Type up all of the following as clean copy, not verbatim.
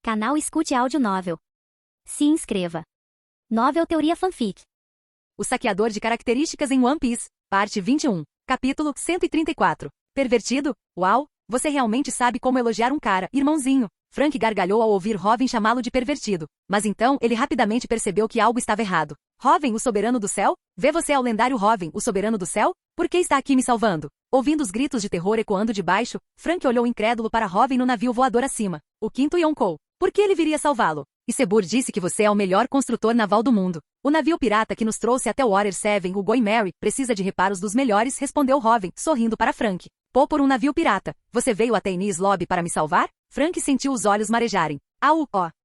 Canal Escute Áudio Novel. Se inscreva. Novel Teoria Fanfic. O saqueador de características em One Piece, parte 21, capítulo 134. Pervertido? Uau, você realmente sabe como elogiar um cara, irmãozinho. Frank gargalhou ao ouvir Robin chamá-lo de pervertido, mas então ele rapidamente percebeu que algo estava errado. Robin, o soberano do céu? Vê você ao lendário Robin, o soberano do céu? Por que está aqui me salvando? Ouvindo os gritos de terror ecoando de baixo, Frank olhou incrédulo para Robin no navio voador acima, o quinto Yonkou. Por que ele viria salvá-lo? E Sebur disse que você é o melhor construtor naval do mundo. O navio pirata que nos trouxe até o Water 7, o Going Merry, precisa de reparos dos melhores, respondeu Robin, sorrindo para Frank. Pô, por um navio pirata. Você veio até Enies Lobby para me salvar? Frank sentiu os olhos marejarem.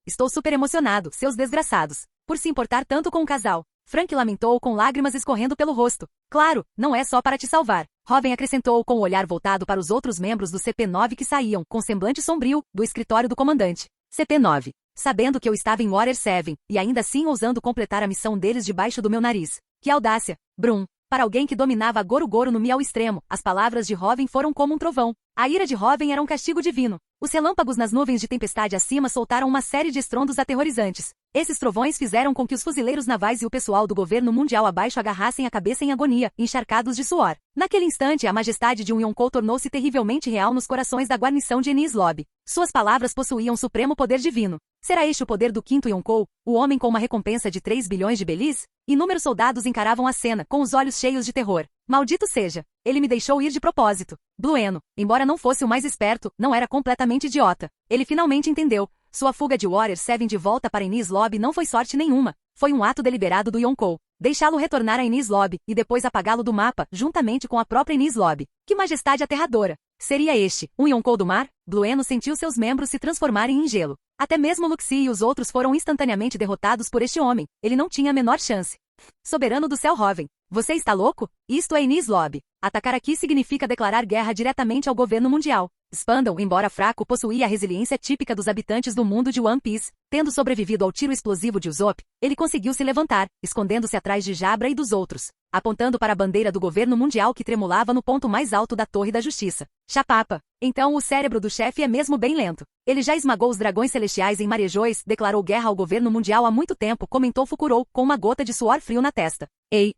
Estou super emocionado, seus desgraçados. Por se importar tanto com o casal. Frank lamentou com lágrimas escorrendo pelo rosto. Claro, não é só para te salvar. Robin acrescentou com o olhar voltado para os outros membros do CP9 que saíam, com semblante sombrio, do escritório do comandante. CP9. Sabendo que eu estava em Water 7, e ainda assim ousando completar a missão deles debaixo do meu nariz. Que audácia. Brum. Para alguém que dominava Goro no Mi ao extremo, as palavras de Robin foram como um trovão. A ira de Robin era um castigo divino. Os relâmpagos nas nuvens de tempestade acima soltaram uma série de estrondos aterrorizantes. Esses trovões fizeram com que os fuzileiros navais e o pessoal do governo mundial abaixo agarrassem a cabeça em agonia, encharcados de suor. Naquele instante, a majestade de um Yonkou tornou-se terrivelmente real nos corações da guarnição de Enies Lobby. Suas palavras possuíam supremo poder divino. Será este o poder do quinto Yonkou, o homem com uma recompensa de 3 bilhões de belis? Inúmeros soldados encaravam a cena, com os olhos cheios de terror. Maldito seja! Ele me deixou ir de propósito. Blueno, embora não fosse o mais esperto, não era completamente idiota. Ele finalmente entendeu. Sua fuga de Water 7 de volta para Enies Lobby não foi sorte nenhuma. Foi um ato deliberado do Yonkou. Deixá-lo retornar a Enies Lobby, e depois apagá-lo do mapa, juntamente com a própria Enies Lobby. Que majestade aterradora! Seria este, um Yonkou do mar? Blueno sentiu seus membros se transformarem em gelo. Até mesmo Luxie e os outros foram instantaneamente derrotados por este homem. Ele não tinha a menor chance. Soberano do céu Robin. Você está louco? Isto é Enies Lobby. Atacar aqui significa declarar guerra diretamente ao governo mundial. Spandam, embora fraco, possuía a resiliência típica dos habitantes do mundo de One Piece. Tendo sobrevivido ao tiro explosivo de Usopp, ele conseguiu se levantar, escondendo-se atrás de Jabra e dos outros, apontando para a bandeira do governo mundial que tremulava no ponto mais alto da Torre da Justiça. Chapapa. Então o cérebro do chefe é mesmo bem lento. Ele já esmagou os dragões celestiais em Marejois, declarou guerra ao governo mundial há muito tempo, comentou Fukurou, com uma gota de suor frio na testa. Ei,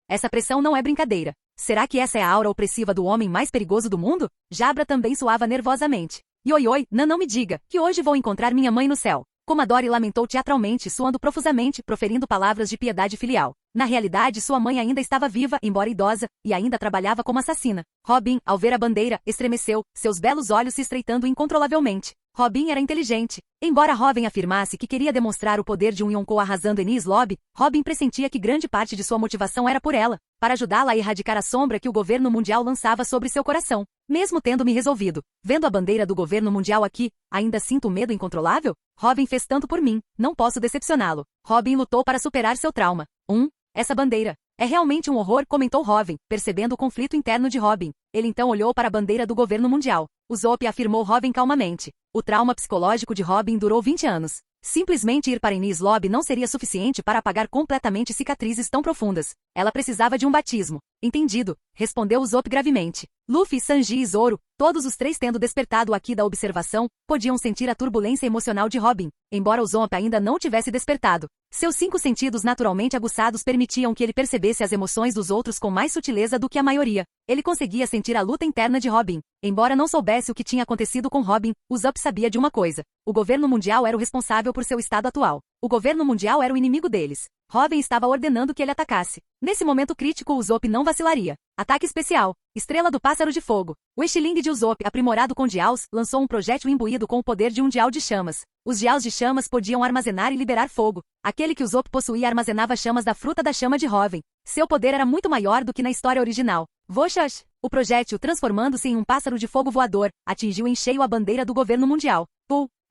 essa pressão não é brincadeira. Será que essa é a aura opressiva do homem mais perigoso do mundo? Jabra também suava nervosamente. Ioioi, não me diga, que hoje vou encontrar minha mãe no céu. Comadori lamentou teatralmente, suando profusamente, proferindo palavras de piedade filial. Na realidade, sua mãe ainda estava viva, embora idosa, e ainda trabalhava como assassina. Robin, ao ver a bandeira, estremeceu, seus belos olhos se estreitando incontrolavelmente. Robin era inteligente. Embora Robin afirmasse que queria demonstrar o poder de um Yonkou arrasando Enies Lobby, Robin pressentia que grande parte de sua motivação era por ela, para ajudá-la a erradicar a sombra que o governo mundial lançava sobre seu coração. Mesmo tendo me resolvido, vendo a bandeira do governo mundial aqui, ainda sinto medo incontrolável? Robin fez tanto por mim, não posso decepcioná-lo. Robin lutou para superar seu trauma. Essa bandeira. É realmente um horror, comentou Robin, percebendo o conflito interno de Robin. Ele então olhou para a bandeira do governo mundial. Usopp, afirmou Robin calmamente. O trauma psicológico de Robin durou 20 anos. Simplesmente ir para Enies Lobby não seria suficiente para apagar completamente cicatrizes tão profundas. Ela precisava de um batismo. Entendido, respondeu Usopp gravemente. Luffy, Sanji e Zoro, todos os três tendo despertado aqui da observação, podiam sentir a turbulência emocional de Robin, embora Usopp ainda não tivesse despertado. Seus 5 sentidos naturalmente aguçados permitiam que ele percebesse as emoções dos outros com mais sutileza do que a maioria. Ele conseguia sentir a luta interna de Robin. Embora não soubesse o que tinha acontecido com Robin, Usopp sabia de uma coisa. O governo mundial era o responsável por seu estado atual. O governo mundial era o inimigo deles. Robin estava ordenando que ele atacasse. Nesse momento crítico, Usopp não vacilaria. Ataque especial. Estrela do Pássaro de Fogo. O estilingue de Usopp, aprimorado com diaus, lançou um projétil imbuído com o poder de um dial de chamas. Os diaus de chamas podiam armazenar e liberar fogo. Aquele que Usopp possuía armazenava chamas da fruta da chama de Robin. Seu poder era muito maior do que na história original. Voxax! O projétil, transformando-se em um pássaro de fogo voador, atingiu em cheio a bandeira do governo mundial.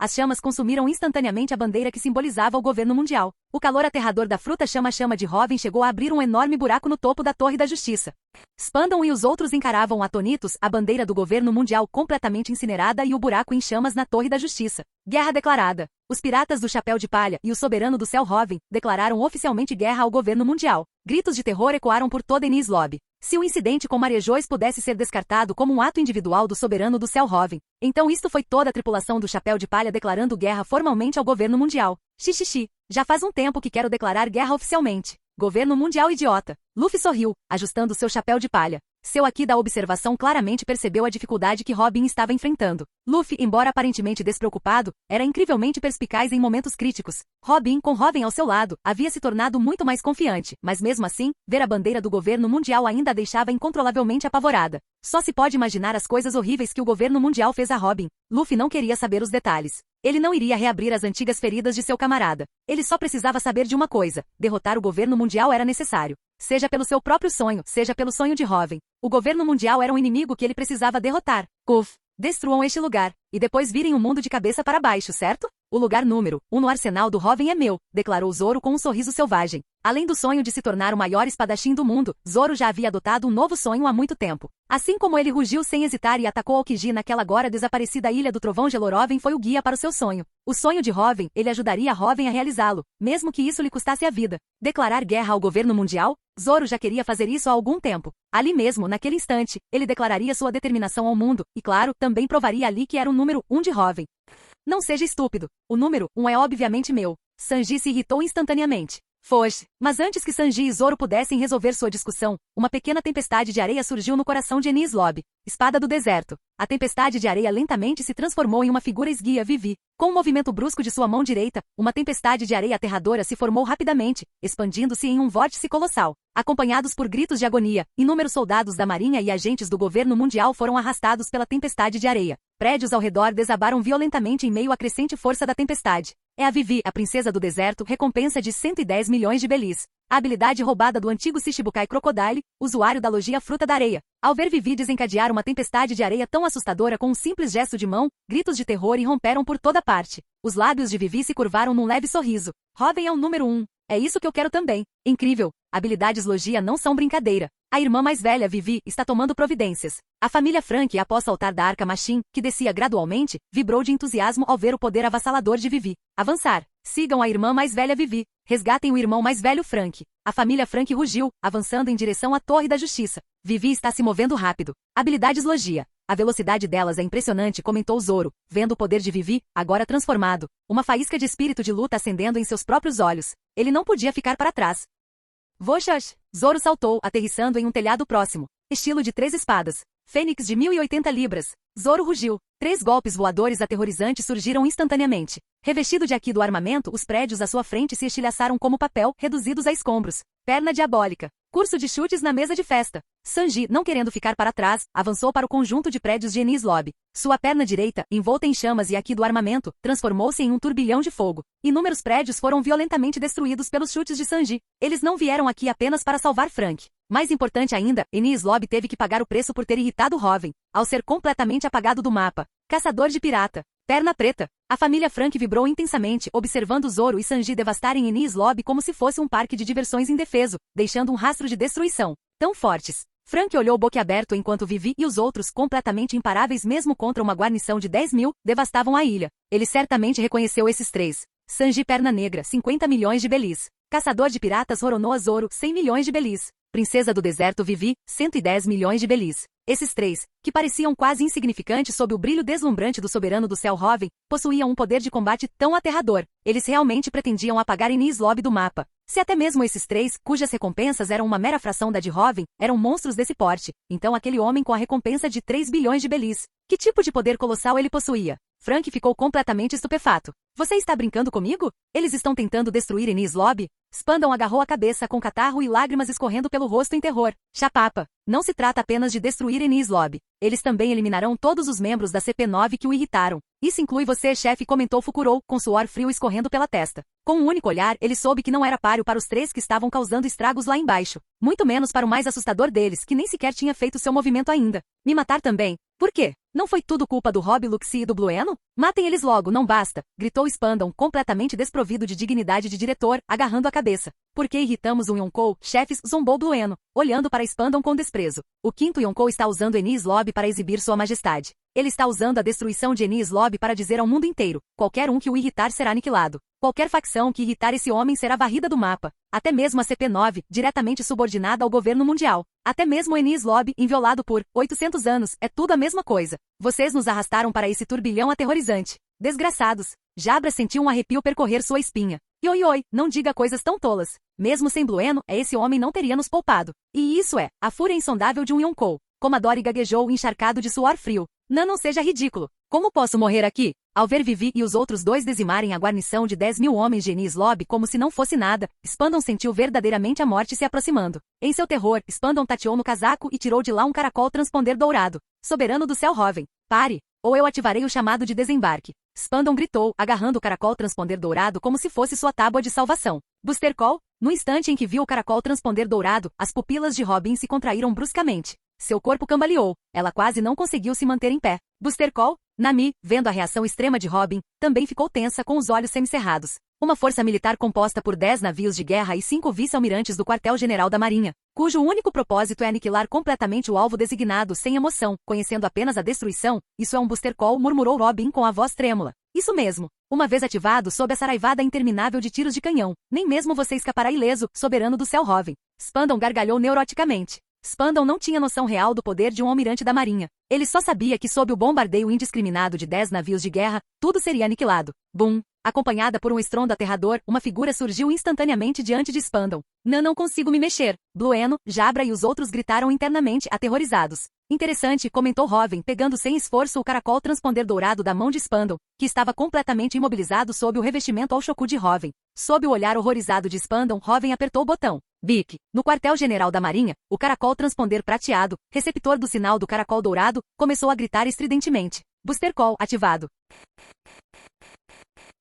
As chamas consumiram instantaneamente a bandeira que simbolizava o governo mundial. O calor aterrador da fruta chama-chama de Robin chegou a abrir um enorme buraco no topo da Torre da Justiça. Spandam e os outros encaravam atonitos a bandeira do governo mundial completamente incinerada e o buraco em chamas na Torre da Justiça. Guerra declarada. Os piratas do Chapéu de Palha e o soberano do céu Robin declararam oficialmente guerra ao governo mundial. Gritos de terror ecoaram por toda Enies Lobby. Se o incidente com Marejois pudesse ser descartado como um ato individual do soberano do céu Robin, então isto foi toda a tripulação do Chapéu de Palha declarando guerra formalmente ao governo mundial. Xixixi. Já faz um tempo que quero declarar guerra oficialmente. Governo mundial idiota. Luffy sorriu, ajustando seu chapéu de palha. Seu aqui da observação claramente percebeu a dificuldade que Robin estava enfrentando. Luffy, embora aparentemente despreocupado, era incrivelmente perspicaz em momentos críticos. Robin, com Robin ao seu lado, havia se tornado muito mais confiante, mas mesmo assim, ver a bandeira do governo mundial ainda a deixava incontrolavelmente apavorada. Só se pode imaginar as coisas horríveis que o governo mundial fez a Robin. Luffy não queria saber os detalhes. Ele não iria reabrir as antigas feridas de seu camarada. Ele só precisava saber de uma coisa: derrotar o governo mundial era necessário. Seja pelo seu próprio sonho, seja pelo sonho de Robin. O governo mundial era um inimigo que ele precisava derrotar. Uff, destruam este lugar, e depois virem o mundo de cabeça para baixo, certo? O lugar número 1 no arsenal do Robin é meu, declarou Zoro com um sorriso selvagem. Além do sonho de se tornar o maior espadachim do mundo, Zoro já havia adotado um novo sonho há muito tempo. Assim como ele rugiu sem hesitar e atacou Aokiji naquela agora desaparecida ilha do trovão Gelorovin foi o guia para o seu sonho. O sonho de Robin, ele ajudaria Robin a realizá-lo, mesmo que isso lhe custasse a vida. Declarar guerra ao governo mundial? Zoro já queria fazer isso há algum tempo. Ali mesmo, naquele instante, ele declararia sua determinação ao mundo, e claro, também provaria ali que era o número 1 de Robin. Não seja estúpido. O número 1 é obviamente meu. Sanji se irritou instantaneamente. Foge. Mas antes que Sanji e Zoro pudessem resolver sua discussão, uma pequena tempestade de areia surgiu no coração de Enies Lobby. Espada do deserto. A tempestade de areia lentamente se transformou em uma figura esguia Vivi. Com um movimento brusco de sua mão direita, uma tempestade de areia aterradora se formou rapidamente, expandindo-se em um vórtice colossal. Acompanhados por gritos de agonia, inúmeros soldados da marinha e agentes do governo mundial foram arrastados pela tempestade de areia. Prédios ao redor desabaram violentamente em meio à crescente força da tempestade. É a Vivi, a princesa do deserto, recompensa de 110 milhões de belis. A habilidade roubada do antigo Shichibukai Crocodile, usuário da logia Fruta da Areia. Ao ver Vivi desencadear uma tempestade de areia tão assustadora com um simples gesto de mão, gritos de terror irromperam por toda parte. Os lábios de Vivi se curvaram num leve sorriso. Robin é o número 1. É isso que eu quero também. Incrível. Habilidades logia não são brincadeira. A irmã mais velha, Vivi, está tomando providências. A família Frank, após saltar da Arca Machine, que descia gradualmente, vibrou de entusiasmo ao ver o poder avassalador de Vivi. Avançar. Sigam a irmã mais velha Vivi. Resgatem o irmão mais velho Frank. A família Frank rugiu, avançando em direção à Torre da Justiça. Vivi está se movendo rápido. Habilidades logia. A velocidade delas é impressionante, comentou Zoro, vendo o poder de Vivi, agora transformado. Uma faísca de espírito de luta acendendo em seus próprios olhos. Ele não podia ficar para trás. Voxas! Zoro saltou, aterrissando em um telhado próximo. Estilo de 3 espadas. Fênix de 1080 libras. Zoro rugiu. 3 golpes voadores aterrorizantes surgiram instantaneamente. Revestido de Haki do armamento, os prédios à sua frente se estilhaçaram como papel, reduzidos a escombros. Perna diabólica. Curso de chutes na mesa de festa. Sanji, não querendo ficar para trás, avançou para o conjunto de prédios de Enies Lobby. Sua perna direita, envolta em chamas e Haki do armamento, transformou-se em um turbilhão de fogo. Inúmeros prédios foram violentamente destruídos pelos chutes de Sanji. Eles não vieram aqui apenas para salvar Frank. Mais importante ainda, Enies Lobby teve que pagar o preço por ter irritado Robin, ao ser completamente apagado do mapa. Caçador de pirata. Perna preta. A família Frank vibrou intensamente, observando Zoro e Sanji devastarem Enies Lobby como se fosse um parque de diversões indefeso, deixando um rastro de destruição. Tão fortes. Frank olhou boquiaberto enquanto Vivi e os outros, completamente imparáveis mesmo contra uma guarnição de 10 mil, devastavam a ilha. Ele certamente reconheceu esses 3. Sanji Perna Negra, 50 milhões de belis. Caçador de piratas Roronoa Zoro, 100 milhões de belis. Princesa do deserto Vivi, 110 milhões de belis. Esses 3, que pareciam quase insignificantes sob o brilho deslumbrante do soberano do céu Robin, possuíam um poder de combate tão aterrador. Eles realmente pretendiam apagar Enies Lobby do mapa. Se até mesmo esses 3, cujas recompensas eram uma mera fração da de Robin, eram monstros desse porte, então aquele homem com a recompensa de 3 bilhões de belis. Que tipo de poder colossal ele possuía? Frank ficou completamente estupefato. Você está brincando comigo? Eles estão tentando destruir Enies Lobby? Spandam agarrou a cabeça com catarro e lágrimas escorrendo pelo rosto em terror. Chapapa. Não se trata apenas de destruir Enies Lobby. Eles também eliminarão todos os membros da CP9 que o irritaram. Isso inclui você, chefe, comentou Fukurou, com suor frio escorrendo pela testa. Com um único olhar, ele soube que não era páreo para os 3 que estavam causando estragos lá embaixo. Muito menos para o mais assustador deles, que nem sequer tinha feito seu movimento ainda. Me matar também? Por quê? Não foi tudo culpa do Rob Luxie e do Blueno? Matem eles logo, não basta, gritou Spandam, completamente desprovido de dignidade de diretor, agarrando a cabeça. Por que irritamos o Yonkou, chefes, zombou Blueno, olhando para Spandam com desprezo. O quinto Yonkou está usando Enies Lobby para exibir sua majestade. Ele está usando a destruição de Enies Lobby para dizer ao mundo inteiro, qualquer um que o irritar será aniquilado. Qualquer facção que irritar esse homem será varrida do mapa. Até mesmo a CP9, diretamente subordinada ao governo mundial. Até mesmo o Enies Lobby, inviolado por 800 anos, é tudo a mesma coisa. Vocês nos arrastaram para esse turbilhão aterrorizante. Desgraçados. Jabra sentiu um arrepio percorrer sua espinha. Oi, não diga coisas tão tolas. Mesmo sem Blueno, esse homem não teria nos poupado. E isso é, a fúria insondável de um Yonkou. Commodore gaguejou encharcado de suor frio. Não seja ridículo. Como posso morrer aqui? Ao ver Vivi e os outros dois dizimarem a guarnição de 10.000 homens de Enies Lobby como se não fosse nada, Spandam sentiu verdadeiramente a morte se aproximando. Em seu terror, Spandam tateou no casaco e tirou de lá um caracol transponder dourado. Soberano do céu Hoven, pare, ou eu ativarei o chamado de desembarque. Spandam gritou, agarrando o caracol transponder dourado como se fosse sua tábua de salvação. Booster Call? No instante em que viu o caracol transponder dourado, as pupilas de Robin se contraíram bruscamente. Seu corpo cambaleou, ela quase não conseguiu se manter em pé. Booster Call? Nami, vendo a reação extrema de Robin, também ficou tensa com os olhos semicerrados. Uma força militar composta por 10 navios de guerra e 5 vice-almirantes do quartel-general da Marinha, cujo único propósito é aniquilar completamente o alvo designado sem emoção, conhecendo apenas a destruição, isso é um Booster Call, murmurou Robin com a voz trêmula. Isso mesmo. Uma vez ativado sob a saraivada interminável de tiros de canhão, nem mesmo você escapará ileso, soberano do céu Hoven. Spandam gargalhou neuroticamente. Spandam não tinha noção real do poder de um almirante da marinha. Ele só sabia que sob o bombardeio indiscriminado de 10 navios de guerra, tudo seria aniquilado. Bum! Acompanhada por um estrondo aterrador, uma figura surgiu instantaneamente diante de Spandam. Não consigo me mexer. Blueno, Jabra e os outros gritaram internamente, aterrorizados. Interessante, comentou Hoven, pegando sem esforço o caracol transponder dourado da mão de Spandam, que estava completamente imobilizado sob o revestimento ao chocu de Hoven. Sob o olhar horrorizado de Spandam, Hoven apertou o botão. Bic. No quartel-general da Marinha, o caracol transponder prateado, receptor do sinal do caracol dourado, começou a gritar estridentemente. Booster Call ativado.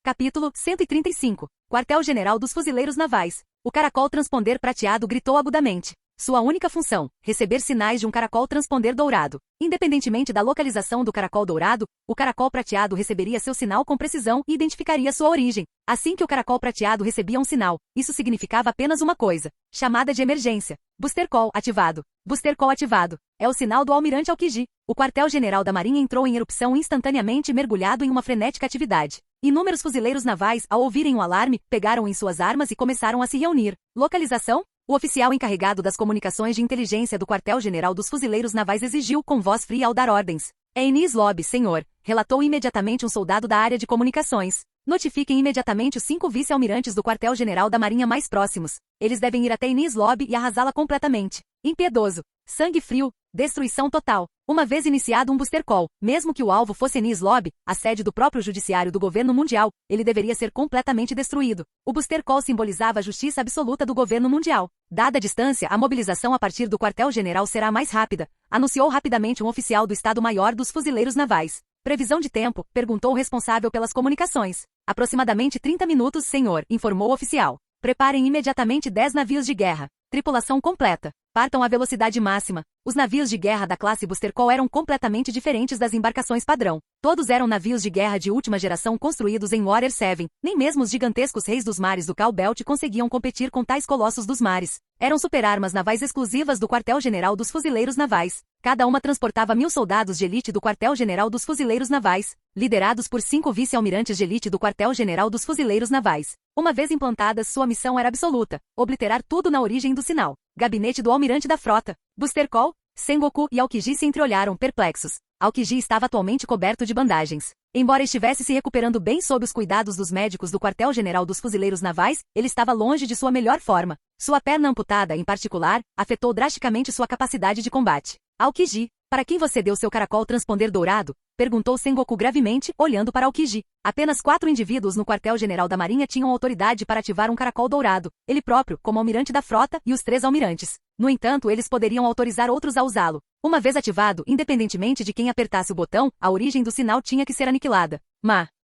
Capítulo 135. Quartel-general dos fuzileiros navais. O caracol transponder prateado gritou agudamente. Sua única função, receber sinais de um caracol transponder dourado. Independentemente da localização do caracol dourado, o caracol prateado receberia seu sinal com precisão e identificaria sua origem. Assim que o caracol prateado recebia um sinal, isso significava apenas uma coisa: chamada de emergência. Booster Call ativado. Booster Call ativado. É o sinal do almirante Aokiji. O quartel-general da Marinha entrou em erupção instantaneamente, mergulhado em uma frenética atividade. Inúmeros fuzileiros navais, ao ouvirem o alarme, pegaram em suas armas e começaram a se reunir. Localização? O oficial encarregado das comunicações de inteligência do quartel-general dos fuzileiros navais exigiu com voz fria ao dar ordens. É Enies Lobby, senhor, relatou imediatamente um soldado da área de comunicações. Notifiquem imediatamente os 5 vice-almirantes do quartel-general da Marinha mais próximos. Eles devem ir até Enies Lobby e arrasá-la completamente. Impiedoso. Sangue frio. Destruição total. Uma vez iniciado um Booster Call, mesmo que o alvo fosse Enies Lobby, a sede do próprio judiciário do governo mundial, ele deveria ser completamente destruído. O Booster Call simbolizava a justiça absoluta do governo mundial. Dada a distância, a mobilização a partir do quartel-general será mais rápida, anunciou rapidamente um oficial do Estado-Maior dos Fuzileiros Navais. Previsão de tempo? Perguntou o responsável pelas comunicações. Aproximadamente 30 minutos, senhor, informou o oficial. Preparem imediatamente 10 navios de guerra. Tripulação completa. Partam à velocidade máxima. Os navios de guerra da classe Booster Call eram completamente diferentes das embarcações padrão. Todos eram navios de guerra de última geração construídos em Water 7. Nem mesmo os gigantescos reis dos mares do Cal Belt conseguiam competir com tais colossos dos mares. Eram superarmas navais exclusivas do quartel-general dos fuzileiros navais. Cada uma transportava 1.000 soldados de elite do quartel-general dos fuzileiros navais, liderados por 5 vice-almirantes de elite do quartel-general dos fuzileiros navais. Uma vez implantadas, sua missão era absoluta: obliterar tudo na origem do sinal. Gabinete do almirante da frota. Booster Call? Sengoku e Aokiji se entreolharam, perplexos. Aokiji estava atualmente coberto de bandagens. Embora estivesse se recuperando bem sob os cuidados dos médicos do quartel-general dos fuzileiros navais, ele estava longe de sua melhor forma. Sua perna amputada, em particular, afetou drasticamente sua capacidade de combate. Aokiji, para quem você deu seu caracol transponder dourado? Perguntou Sengoku gravemente, olhando para Aokiji. Apenas 4 indivíduos no quartel-general da Marinha tinham autoridade para ativar um caracol dourado, ele próprio, como almirante da frota, e os 3 almirantes. No entanto, eles poderiam autorizar outros a usá-lo. Uma vez ativado, independentemente de quem apertasse o botão, a origem do sinal tinha que ser aniquilada.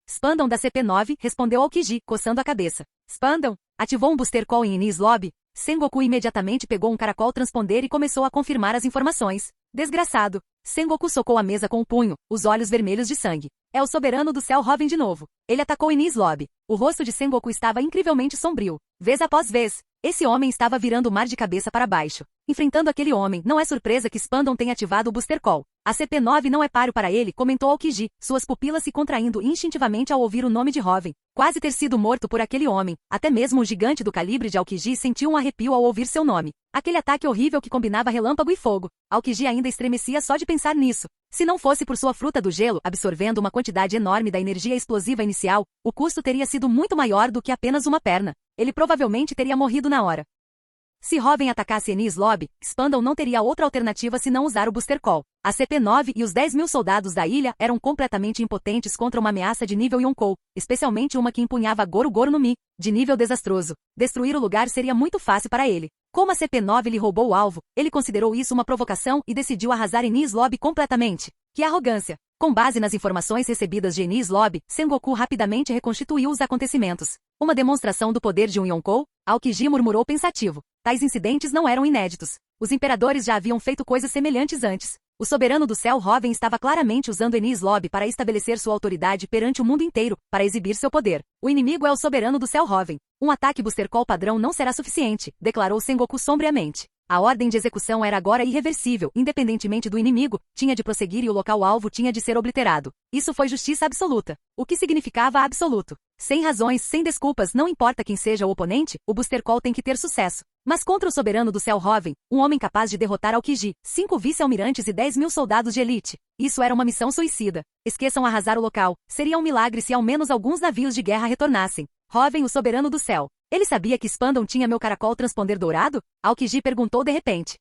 Spandam da CP9, respondeu Aokiji, coçando a cabeça. Spandam? Ativou um Booster Call em Enies Lobby? Sengoku imediatamente pegou um caracol transponder e começou a confirmar as informações. Desgraçado. Sengoku socou a mesa com o punho, os olhos vermelhos de sangue. É o soberano do céu Robin de novo. Ele atacou Enies Lobby. O rosto de Sengoku estava incrivelmente sombrio. Vez após vez, esse homem estava virando o mar de cabeça para baixo. Enfrentando aquele homem, não é surpresa que Spandam tenha ativado o Booster Call. A CP9 não é páreo para ele, comentou Aokiji, suas pupilas se contraindo instintivamente ao ouvir o nome de Robin. Quase ter sido morto por aquele homem, até mesmo o gigante do calibre de Aokiji sentiu um arrepio ao ouvir seu nome. Aquele ataque horrível que combinava relâmpago e fogo. Aokiji ainda estremecia só de pensar nisso. Se não fosse por sua fruta do gelo absorvendo uma quantidade enorme da energia explosiva inicial, o custo teria sido muito maior do que apenas uma perna. Ele provavelmente teria morrido na hora. Se Robin atacasse Enies Lobby, Spandam não teria outra alternativa senão usar o Booster Call. A CP9 e os 10.000 soldados da ilha eram completamente impotentes contra uma ameaça de nível Yonkou, especialmente uma que empunhava Goro Goro no Mi, de nível desastroso. Destruir o lugar seria muito fácil para ele. Como a CP9 lhe roubou o alvo, ele considerou isso uma provocação e decidiu arrasar Enies Lobby completamente. Que arrogância! Com base nas informações recebidas de Enies Lobby, Sengoku rapidamente reconstituiu os acontecimentos. Uma demonstração do poder de um Yonkou? Aokiji murmurou pensativo. Tais incidentes não eram inéditos. Os imperadores já haviam feito coisas semelhantes antes. O soberano do céu Robin estava claramente usando Enies Lobby para estabelecer sua autoridade perante o mundo inteiro, para exibir seu poder. O inimigo é o soberano do céu Robin. Um ataque Booster Call padrão não será suficiente, declarou Sengoku sombriamente. A ordem de execução era agora irreversível, independentemente do inimigo, tinha de prosseguir e o local-alvo tinha de ser obliterado. Isso foi justiça absoluta. O que significava absoluto? Sem razões, sem desculpas, não importa quem seja o oponente, o Booster Call tem que ter sucesso. Mas contra o soberano do céu Robin, um homem capaz de derrotar Aokiji, 5 vice-almirantes e 10.000 soldados de elite. Isso era uma missão suicida. Esqueçam arrasar o local. Seria um milagre se ao menos alguns navios de guerra retornassem. Robin, o soberano do céu. Ele sabia que Spandam tinha meu caracol transponder dourado? Aokiji perguntou de repente.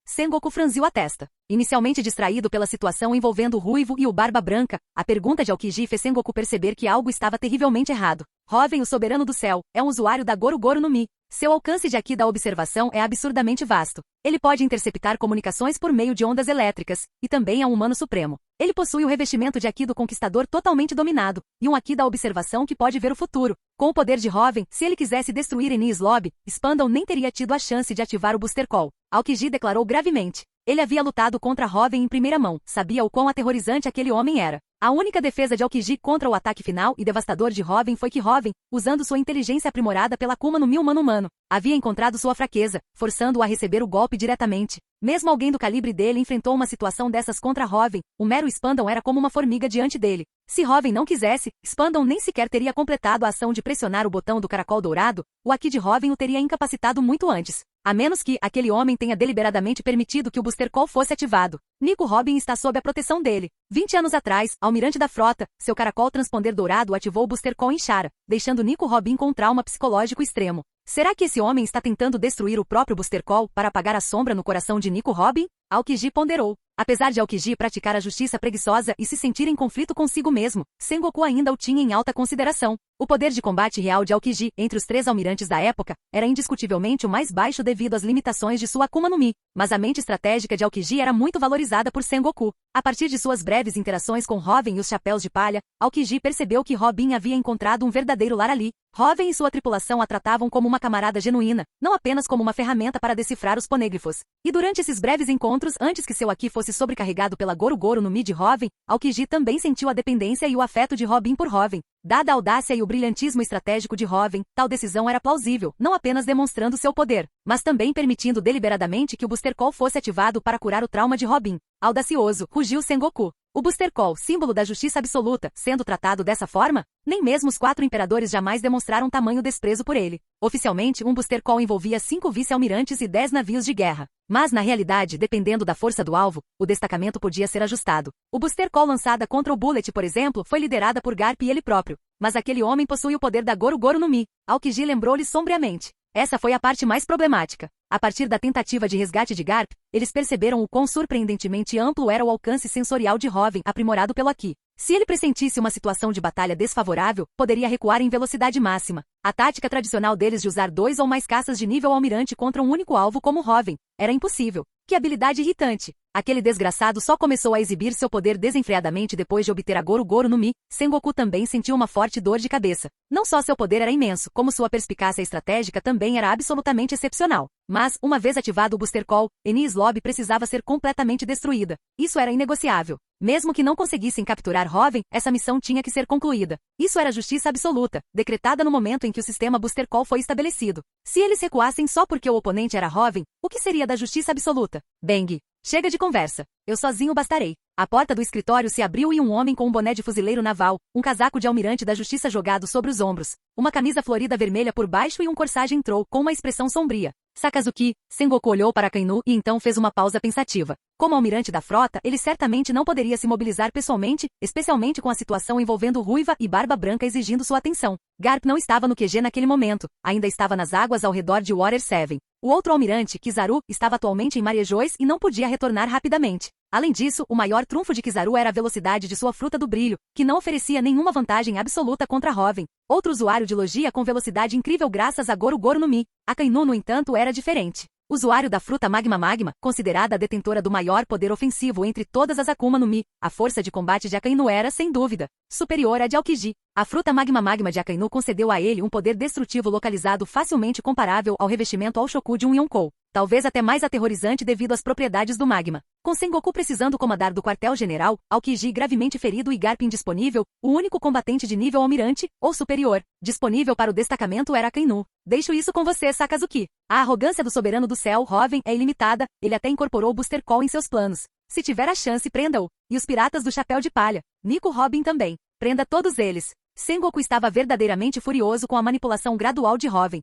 Sengoku franziu a testa. Inicialmente distraído pela situação envolvendo o Ruivo e o Barba Branca, a pergunta de Aokiji fez Sengoku perceber que algo estava terrivelmente errado. Robin, o soberano do céu, é um usuário da Goro Goro no Mi. Seu alcance de Haki da observação é absurdamente vasto. Ele pode interceptar comunicações por meio de ondas elétricas, e também é um humano supremo. Ele possui o revestimento de Haki do Conquistador totalmente dominado, e um Haki da observação que pode ver o futuro. Com o poder de Robin, se ele quisesse destruir Enies Lobby, Spandam nem teria tido a chance de ativar o Booster Call. Aokiji declarou gravemente. Ele havia lutado contra Robin em primeira mão, sabia o quão aterrorizante aquele homem era. A única defesa de Aokiji contra o ataque final e devastador de Robin foi que Robin, usando sua inteligência aprimorada pela Kuma no Mi humano, havia encontrado sua fraqueza, forçando-o a receber o golpe diretamente. Mesmo alguém do calibre dele enfrentou uma situação dessas contra Robin, o mero Spandam era como uma formiga diante dele. Se Robin não quisesse, Spandam nem sequer teria completado a ação de pressionar o botão do caracol dourado, o Haki de Robin o teria incapacitado muito antes. A menos que aquele homem tenha deliberadamente permitido que o Booster Call fosse ativado. Nico Robin está sob a proteção dele. 20 anos atrás, almirante da frota, seu caracol transponder dourado ativou o Booster Call em Chara, deixando Nico Robin com trauma psicológico extremo. Será que esse homem está tentando destruir o próprio Booster Call para apagar a sombra no coração de Nico Robin? Aokiji ponderou. Apesar de Aokiji praticar a justiça preguiçosa e se sentir em conflito consigo mesmo, Sengoku ainda o tinha em alta consideração. O poder de combate real de Aokiji, entre os 3 almirantes da época, era indiscutivelmente o mais baixo devido às limitações de sua Akuma no Mi, mas a mente estratégica de Aokiji era muito valorizada por Sengoku. A partir de suas breves interações com Robin e os Chapéus de Palha, Aokiji percebeu que Robin havia encontrado um verdadeiro lar ali. Robin e sua tripulação a tratavam como uma camarada genuína, não apenas como uma ferramenta para decifrar os ponêglifos. E durante esses breves encontros, antes que seu Haki fosse sobrecarregado pela Goro Goro no Mi de Robin, Aokiji também sentiu a dependência e o afeto de Robin por Robin. Dada a audácia e o brilhantismo estratégico de Robin, tal decisão era plausível, não apenas demonstrando seu poder, mas também permitindo deliberadamente que o Booster Call fosse ativado para curar o trauma de Robin. Audacioso, rugiu Sengoku. O Booster Call, símbolo da justiça absoluta, sendo tratado dessa forma? Nem mesmo os 4 imperadores jamais demonstraram tamanho desprezo por ele. Oficialmente, um Booster Call envolvia 5 vice-almirantes e 10 navios de guerra. Mas, na realidade, dependendo da força do alvo, o destacamento podia ser ajustado. O Booster Call lançada contra o Bullet, por exemplo, foi liderada por Garp e ele próprio. Mas aquele homem possui o poder da Goro Goro no Mi. Aokiji lembrou-lhe sombriamente. Essa foi a parte mais problemática. A partir da tentativa de resgate de Garp, eles perceberam o quão surpreendentemente amplo era o alcance sensorial de Robin, aprimorado pelo Haki. Se ele pressentisse uma situação de batalha desfavorável, poderia recuar em velocidade máxima. A tática tradicional deles de usar 2 ou mais caças de nível almirante contra um único alvo como Robin era impossível. Que habilidade irritante! Aquele desgraçado só começou a exibir seu poder desenfreadamente depois de obter a Goru-Goru no Mi. Sengoku também sentiu uma forte dor de cabeça. Não só seu poder era imenso, como sua perspicácia estratégica também era absolutamente excepcional. Mas, uma vez ativado o Booster Call, Enies Lobby precisava ser completamente destruída. Isso era inegociável. Mesmo que não conseguissem capturar Hoven, essa missão tinha que ser concluída. Isso era justiça absoluta, decretada no momento em que o sistema Booster Call foi estabelecido. Se eles recuassem só porque o oponente era Hoven, o que seria da justiça absoluta? Bang! Chega de conversa. Eu sozinho bastarei. A porta do escritório se abriu e um homem com um boné de fuzileiro naval, um casaco de almirante da justiça jogado sobre os ombros, uma camisa florida vermelha por baixo e um corsage entrou, com uma expressão sombria. Sakazuki, Sengoku olhou para Akainu e então fez uma pausa pensativa. Como almirante da frota, ele certamente não poderia se mobilizar pessoalmente, especialmente com a situação envolvendo Ruiva e Barba Branca exigindo sua atenção. Garp não estava no QG naquele momento, ainda estava nas águas ao redor de Water 7. O outro almirante, Kizaru, estava atualmente em Mariejois e não podia retornar rapidamente. Além disso, o maior trunfo de Kizaru era a velocidade de sua fruta do brilho, que não oferecia nenhuma vantagem absoluta contra Hoven. Outro usuário de logia com velocidade incrível graças a Goru-Goru no Mi. Akainu, no entanto, era diferente. Usuário da fruta Magma, considerada a detentora do maior poder ofensivo entre todas as Akuma no Mi, a força de combate de Akainu era, sem dúvida, superior à de Aokiji. A fruta Magma de Akainu concedeu a ele um poder destrutivo localizado facilmente comparável ao revestimento All-Shoku de um Yonkou, talvez até mais aterrorizante devido às propriedades do magma. Com Sengoku precisando comandar do quartel-general, Aokiji gravemente ferido e Garp indisponível, o único combatente de nível almirante, ou superior, disponível para o destacamento era Akainu. Deixo isso com você, Sakazuki. A arrogância do soberano do céu, Hoven, é ilimitada, ele até incorporou o Booster Call em seus planos. Se tiver a chance, prenda-o. E os piratas do chapéu de palha. Nico Robin também. Prenda todos eles. Sengoku estava verdadeiramente furioso com a manipulação gradual de Hoven.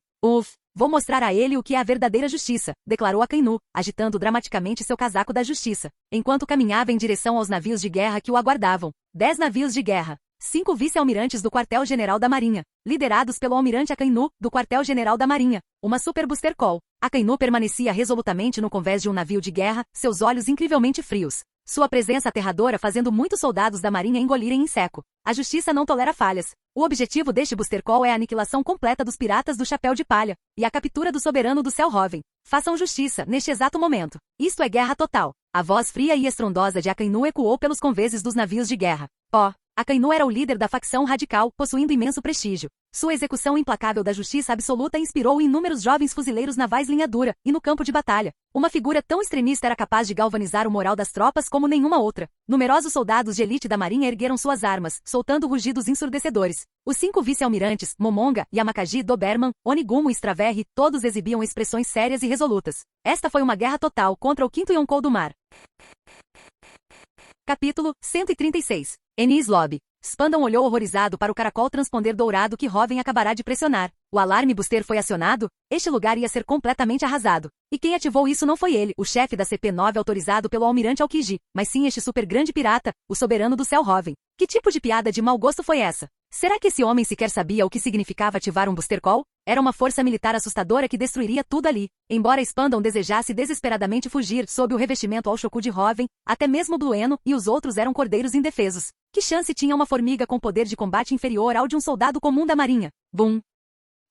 Vou mostrar a ele o que é a verdadeira justiça, declarou Akainu, agitando dramaticamente seu casaco da justiça, enquanto caminhava em direção aos navios de guerra que o aguardavam. 10 navios de guerra. 5 vice-almirantes do quartel-general da Marinha, liderados pelo almirante Akainu, do quartel-general da Marinha. Uma Super Booster Call. Akainu permanecia resolutamente no convés de um navio de guerra, seus olhos incrivelmente frios. Sua presença aterradora fazendo muitos soldados da Marinha engolirem em seco. A justiça não tolera falhas. O objetivo deste Booster Call é a aniquilação completa dos piratas do chapéu de palha e a captura do soberano do céu Hoven. Façam justiça, neste exato momento. Isto é guerra total. A voz fria e estrondosa de Akainu ecoou pelos conveses dos navios de guerra. Akainu era o líder da facção radical, possuindo imenso prestígio. Sua execução implacável da justiça absoluta inspirou inúmeros jovens fuzileiros navais linha dura, e no campo de batalha. Uma figura tão extremista era capaz de galvanizar o moral das tropas como nenhuma outra. Numerosos soldados de elite da marinha ergueram suas armas, soltando rugidos ensurdecedores. Os 5 vice-almirantes, Momonga, Yamakagi, Doberman, Onigumo e Straverri, todos exibiam expressões sérias e resolutas. Esta foi uma guerra total contra o 5º Yonkou do mar. Capítulo 136. Enies Lobby. Spandam olhou horrorizado para o caracol transponder dourado que Hoven acabará de pressionar. O alarme booster foi acionado? Este lugar ia ser completamente arrasado. E quem ativou isso não foi ele, o chefe da CP-9 autorizado pelo almirante Aokiji, mas sim este super grande pirata, o soberano do céu Hoven. Que tipo de piada de mau gosto foi essa? Será que esse homem sequer sabia o que significava ativar um Booster Call? Era uma força militar assustadora que destruiria tudo ali. Embora Spandam desejasse desesperadamente fugir sob o revestimento All-Shoku de Hoven, até mesmo Blueno e os outros eram cordeiros indefesos. Que chance tinha uma formiga com poder de combate inferior ao de um soldado comum da marinha? Bum!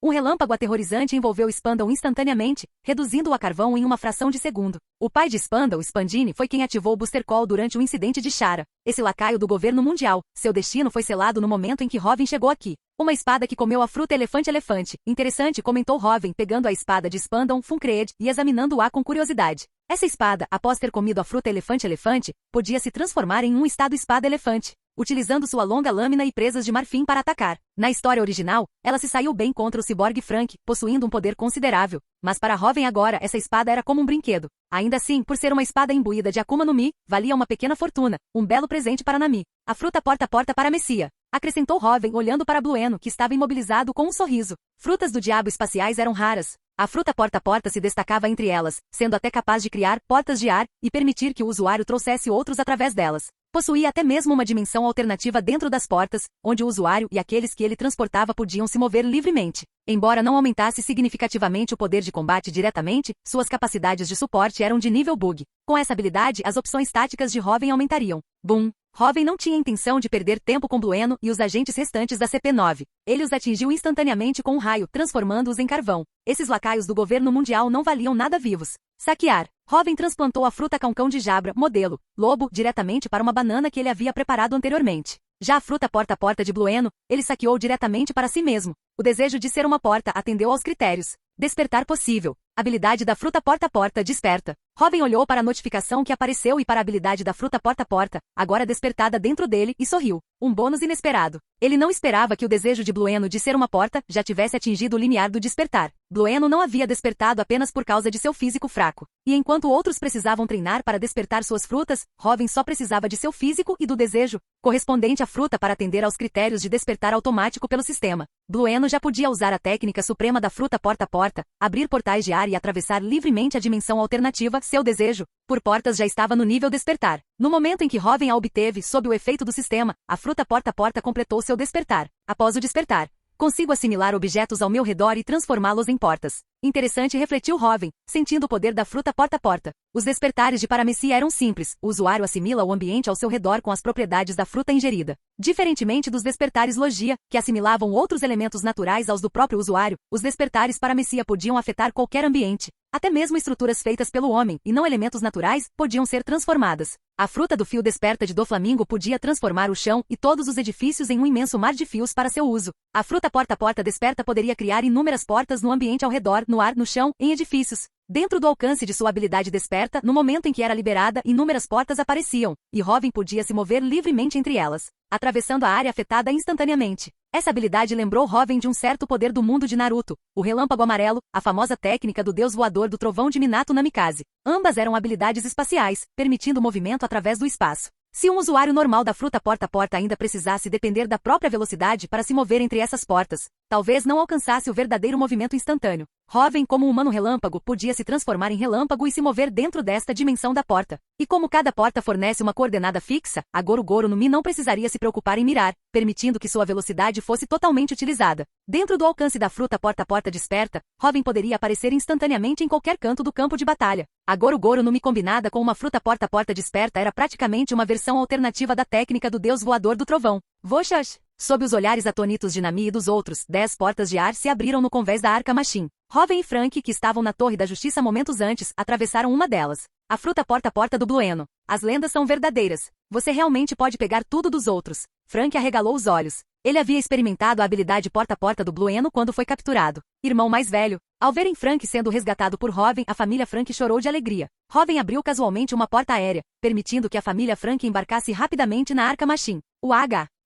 Um relâmpago aterrorizante envolveu Spandam instantaneamente, reduzindo-o a carvão em uma fração de segundo. O pai de Spandam, Spandini, foi quem ativou o Booster Call durante o incidente de Chara. Esse lacaio do governo mundial. Seu destino foi selado no momento em que Hoven chegou aqui. Uma espada que comeu a fruta elefante. Interessante, comentou Hoven, pegando a espada de Spandam Funkreed e examinando-a com curiosidade. Essa espada, após ter comido a fruta elefante, podia se transformar em um estado espada-elefante, utilizando sua longa lâmina e presas de marfim para atacar. Na história original, ela se saiu bem contra o ciborgue Frank, possuindo um poder considerável. Mas para Hoven agora, essa espada era como um brinquedo. Ainda assim, por ser uma espada imbuída de Akuma no Mi, valia uma pequena fortuna, um belo presente para Nami. A fruta porta para Messia, acrescentou Hoven olhando para Blueno, que estava imobilizado com um sorriso. Frutas do diabo espaciais eram raras. A fruta porta se destacava entre elas, sendo até capaz de criar portas de ar e permitir que o usuário trouxesse outros através delas. Possuía até mesmo uma dimensão alternativa dentro das portas, onde o usuário e aqueles que ele transportava podiam se mover livremente. Embora não aumentasse significativamente o poder de combate diretamente, suas capacidades de suporte eram de nível bug. Com essa habilidade, as opções táticas de Hoven aumentariam. Boom! Robin não tinha intenção de perder tempo com Blueno e os agentes restantes da CP9. Ele os atingiu instantaneamente com um raio, transformando-os em carvão. Esses lacaios do governo mundial não valiam nada vivos. Saquear. Robin transplantou a fruta caucão de Jabra, modelo, lobo, diretamente para uma banana que ele havia preparado anteriormente. Já a fruta porta-a-porta de Blueno, ele saqueou diretamente para si mesmo. O desejo de ser uma porta atendeu aos critérios. Despertar possível. Habilidade da fruta porta-a-porta desperta. Robin olhou para a notificação que apareceu e para a habilidade da fruta porta-a-porta, agora despertada dentro dele, e sorriu. Um bônus inesperado. Ele não esperava que o desejo de Blueno de ser uma porta já tivesse atingido o limiar do despertar. Blueno não havia despertado apenas por causa de seu físico fraco. E enquanto outros precisavam treinar para despertar suas frutas, Robin só precisava de seu físico e do desejo correspondente à fruta para atender aos critérios de despertar automático pelo sistema. Blueno já podia usar a técnica suprema da fruta porta-a-porta, abrir portais de ar e atravessar livremente a dimensão alternativa. Seu desejo por portas já estava no nível despertar. No momento em que Robin a obteve, sob o efeito do sistema, a fruta porta-a-porta completou seu despertar. Após o despertar, consigo assimilar objetos ao meu redor e transformá-los em portas. Interessante, refletiu Robin, sentindo o poder da fruta porta-a-porta. Os despertares de paramecia eram simples. O usuário assimila o ambiente ao seu redor com as propriedades da fruta ingerida. Diferentemente dos despertares logia, que assimilavam outros elementos naturais aos do próprio usuário, os despertares paramecia podiam afetar qualquer ambiente. Até mesmo estruturas feitas pelo homem, e não elementos naturais, podiam ser transformadas. A fruta do fio desperta de Doflamingo podia transformar o chão e todos os edifícios em um imenso mar de fios para seu uso. A fruta porta-a-porta desperta poderia criar inúmeras portas no ambiente ao redor, no ar, no chão, em edifícios. Dentro do alcance de sua habilidade desperta, no momento em que era liberada, inúmeras portas apareciam, e Robin podia se mover livremente entre elas, atravessando a área afetada instantaneamente. Essa habilidade lembrou Robin de um certo poder do mundo de Naruto, o relâmpago amarelo, a famosa técnica do deus voador do trovão de Minato Namikaze. Ambas eram habilidades espaciais, permitindo movimento através do espaço. Se um usuário normal da fruta porta-a-porta ainda precisasse depender da própria velocidade para se mover entre essas portas, talvez não alcançasse o verdadeiro movimento instantâneo. Robin, como um humano relâmpago, podia se transformar em relâmpago e se mover dentro desta dimensão da porta. E como cada porta fornece uma coordenada fixa, a Goro-Goro no Mi não precisaria se preocupar em mirar, permitindo que sua velocidade fosse totalmente utilizada. Dentro do alcance da fruta porta-a-porta desperta, Robin poderia aparecer instantaneamente em qualquer canto do campo de batalha. A Goro-Goro no Mi combinada com uma fruta porta-a-porta desperta era praticamente uma versão alternativa da técnica do deus voador do trovão. Voxash! Sob os olhares atônitos de Nami e dos outros, 10 portas de ar se abriram no convés da Arca Machine. Robin e Frank, que estavam na Torre da Justiça momentos antes, atravessaram uma delas. A fruta porta-a-porta do Blueno. As lendas são verdadeiras. Você realmente pode pegar tudo dos outros. Frank arregalou os olhos. Ele havia experimentado a habilidade porta-a-porta do Blueno quando foi capturado. Irmão mais velho. Ao verem Frank sendo resgatado por Robin, a família Frank chorou de alegria. Robin abriu casualmente uma porta aérea, permitindo que a família Frank embarcasse rapidamente na Arca Machine.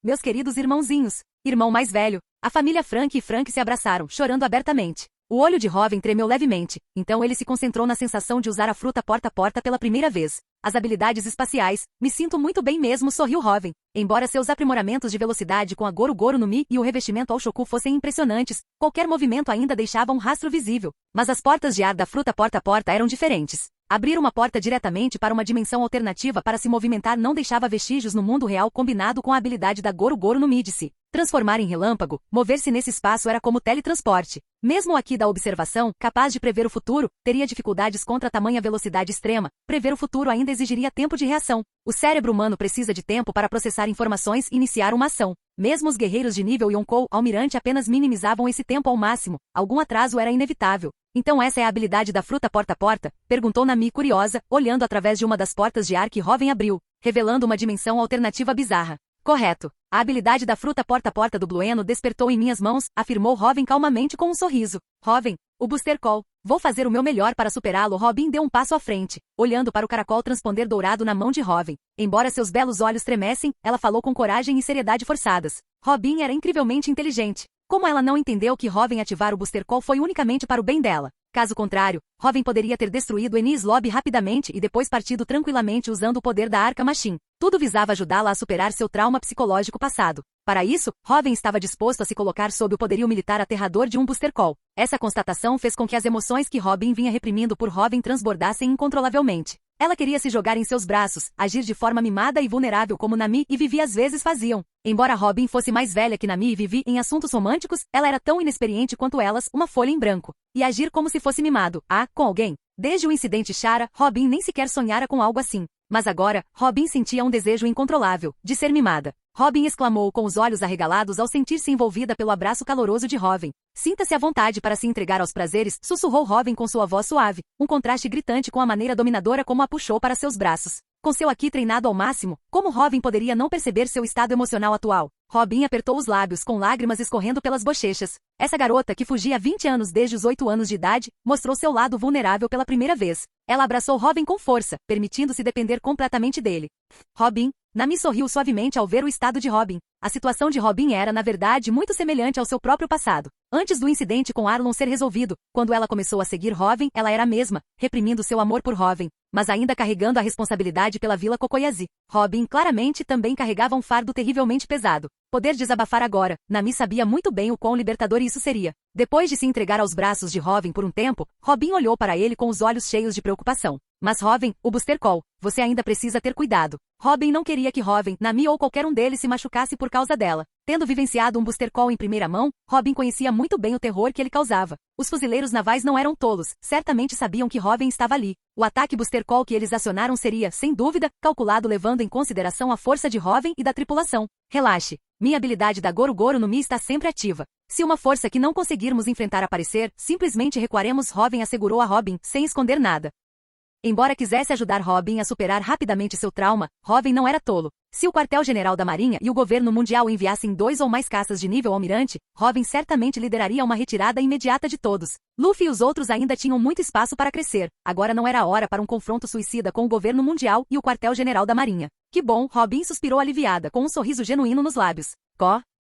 Meus queridos irmãozinhos. Irmão mais velho. A família Frank e Frank se abraçaram, chorando abertamente. O olho de Robin tremeu levemente, então ele se concentrou na sensação de usar a fruta porta-a-porta pela primeira vez. As habilidades espaciais, me sinto muito bem mesmo, sorriu Robin. Embora seus aprimoramentos de velocidade com a Goro-Goro no Mi e o revestimento ao Shoku fossem impressionantes, qualquer movimento ainda deixava um rastro visível. Mas as portas de ar da fruta porta-a-porta eram diferentes. Abrir uma porta diretamente para uma dimensão alternativa para se movimentar não deixava vestígios no mundo real combinado com a habilidade da Goro-Goro no Mi de se transformar em relâmpago, mover-se nesse espaço era como teletransporte. Mesmo aqui da observação, capaz de prever o futuro, teria dificuldades contra tamanha velocidade extrema. Prever o futuro ainda exigiria tempo de reação. O cérebro humano precisa de tempo para processar informações e iniciar uma ação. Mesmo os guerreiros de nível Yonkou Almirante apenas minimizavam esse tempo ao máximo. Algum atraso era inevitável. Então essa é a habilidade da fruta porta-a-porta? Perguntou Nami curiosa, olhando através de uma das portas de ar que Robin abriu, revelando uma dimensão alternativa bizarra. Correto. A habilidade da fruta porta-a-porta do Blueno despertou em minhas mãos, afirmou Robin calmamente com um sorriso. Robin, o Booster Call. Vou fazer o meu melhor para superá-lo. Robin deu um passo à frente, olhando para o caracol transponder dourado na mão de Robin. Embora seus belos olhos tremessem, ela falou com coragem e seriedade forçadas. Robin era incrivelmente inteligente. Como ela não entendeu que Robin ativar o Booster Call foi unicamente para o bem dela? Caso contrário, Robin poderia ter destruído Enies Lobby rapidamente e depois partido tranquilamente usando o poder da Arca Machine. Tudo visava ajudá-la a superar seu trauma psicológico passado. Para isso, Robin estava disposto a se colocar sob o poderio militar aterrador de um Booster Call. Essa constatação fez com que as emoções que Robin vinha reprimindo por Robin transbordassem incontrolavelmente. Ela queria se jogar em seus braços, agir de forma mimada e vulnerável como Nami e Vivi às vezes faziam. Embora Robin fosse mais velha que Nami e Vivi em assuntos românticos, ela era tão inexperiente quanto elas, uma folha em branco. E agir como se fosse mimado, com alguém. Desde o incidente Chara, Robin nem sequer sonhara com algo assim. Mas agora, Robin sentia um desejo incontrolável, de ser mimada. Robin exclamou com os olhos arregalados ao sentir-se envolvida pelo abraço caloroso de Robin. Sinta-se à vontade para se entregar aos prazeres, sussurrou Robin com sua voz suave, um contraste gritante com a maneira dominadora como a puxou para seus braços. Com seu aqui treinado ao máximo, como Robin poderia não perceber seu estado emocional atual? Robin apertou os lábios com lágrimas escorrendo pelas bochechas. Essa garota que fugia há 20 anos desde os 8 anos de idade, mostrou seu lado vulnerável pela primeira vez. Ela abraçou Robin com força, permitindo-se depender completamente dele. Robin, Nami sorriu suavemente ao ver o estado de Robin. A situação de Robin era, na verdade, muito semelhante ao seu próprio passado. Antes do incidente com Arlon ser resolvido, quando ela começou a seguir Robin, ela era a mesma, reprimindo seu amor por Robin, mas ainda carregando a responsabilidade pela Vila Kokoyazi. Robin claramente também carregava um fardo terrivelmente pesado. Poder desabafar agora, Nami sabia muito bem o quão libertador isso seria. Depois de se entregar aos braços de Robin por um tempo, Robin olhou para ele com os olhos cheios de preocupação. Mas Robin, o Booster Call, você ainda precisa ter cuidado. Robin não queria que Robin, Nami ou qualquer um deles se machucasse por causa dela. Tendo vivenciado um Booster Call em primeira mão, Robin conhecia muito bem o terror que ele causava. Os fuzileiros navais não eram tolos, certamente sabiam que Robin estava ali. O ataque Booster Call que eles acionaram seria, sem dúvida, calculado levando em consideração a força de Robin e da tripulação. Relaxe. Minha habilidade da Goro Goro no Mi está sempre ativa. Se uma força que não conseguirmos enfrentar aparecer, simplesmente recuaremos. Robin assegurou a Robin, sem esconder nada. Embora quisesse ajudar Robin a superar rapidamente seu trauma, Robin não era tolo. Se o quartel-general da Marinha e o governo mundial enviassem 2 ou mais caças de nível almirante, Robin certamente lideraria uma retirada imediata de todos. Luffy e os outros ainda tinham muito espaço para crescer. Agora não era a hora para um confronto suicida com o governo mundial e o quartel-general da Marinha. Que bom, Robin suspirou aliviada, com um sorriso genuíno nos lábios.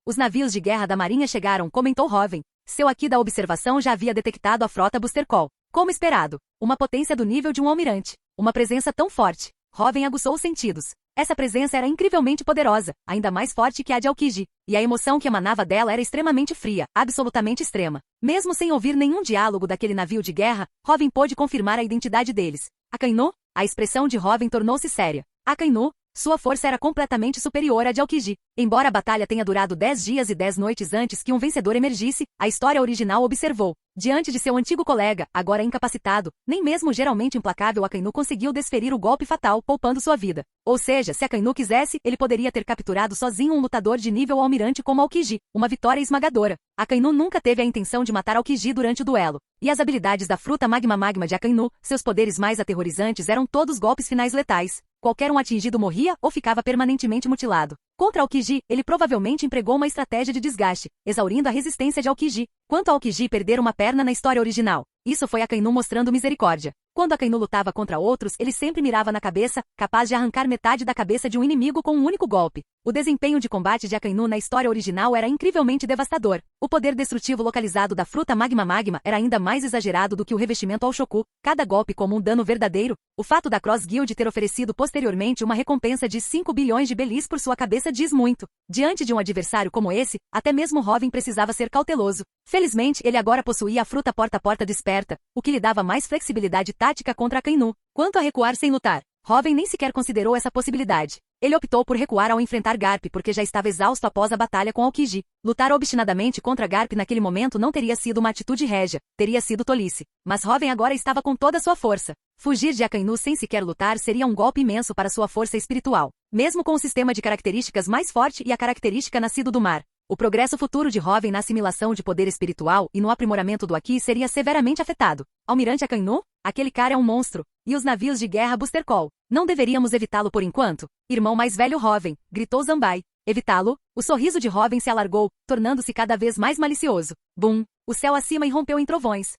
Os navios de guerra da Marinha chegaram, comentou Robin. Seu aqui da observação já havia detectado a frota Booster Call. Como esperado, uma potência do nível de um almirante. Uma presença tão forte. Robin aguçou os sentidos. Essa presença era incrivelmente poderosa, ainda mais forte que a de Aokiji, e a emoção que emanava dela era extremamente fria, absolutamente extrema. Mesmo sem ouvir nenhum diálogo daquele navio de guerra, Robin pôde confirmar a identidade deles. Akainu? A expressão de Robin tornou-se séria. Akainu? Sua força era completamente superior à de Aokiji. Embora a batalha tenha durado 10 dias e 10 noites antes que um vencedor emergisse, a história original observou. Diante de seu antigo colega, agora incapacitado, nem mesmo o geralmente implacável Akainu conseguiu desferir o golpe fatal, poupando sua vida. Ou seja, se Akainu quisesse, ele poderia ter capturado sozinho um lutador de nível almirante como Aokiji, uma vitória esmagadora. Akainu nunca teve a intenção de matar Aokiji durante o duelo. E as habilidades da fruta Magma de Akainu, seus poderes mais aterrorizantes eram todos golpes finais letais. Qualquer um atingido morria ou ficava permanentemente mutilado. Contra Aokiji, ele provavelmente empregou uma estratégia de desgaste, exaurindo a resistência de Aokiji. Quanto a Aokiji perder uma perna na história original, isso foi Akainu mostrando misericórdia. Quando Akainu lutava contra outros, ele sempre mirava na cabeça, capaz de arrancar metade da cabeça de um inimigo com um único golpe. O desempenho de combate de Akainu na história original era incrivelmente devastador. O poder destrutivo localizado da fruta Magma era ainda mais exagerado do que o revestimento ao Shoku, cada golpe como um dano verdadeiro. O fato da Cross Guild ter oferecido posteriormente uma recompensa de 5 bilhões de belis por sua cabeça diz muito. Diante de um adversário como esse, até mesmo Robin precisava ser cauteloso. Felizmente, ele agora possuía a fruta porta-porta desperta, o que lhe dava mais flexibilidade tática contra Akainu. Quanto a recuar sem lutar, Robin nem sequer considerou essa possibilidade. Ele optou por recuar ao enfrentar Garp porque já estava exausto após a batalha com Aokiji. Lutar obstinadamente contra Garp naquele momento não teria sido uma atitude régia, teria sido tolice. Mas Robin agora estava com toda a sua força. Fugir de Akainu sem sequer lutar seria um golpe imenso para sua força espiritual. Mesmo com o sistema de características mais forte e a característica nascido do mar, o progresso futuro de Robin na assimilação de poder espiritual e no aprimoramento do Aki seria severamente afetado. Almirante Akainu? Aquele cara é um monstro. E os navios de guerra Booster Call? Não deveríamos evitá-lo por enquanto? Irmão mais velho Robin, gritou Zanbai. Evitá-lo? O sorriso de Robin se alargou, tornando-se cada vez mais malicioso. Bum! O céu acima irrompeu em trovões.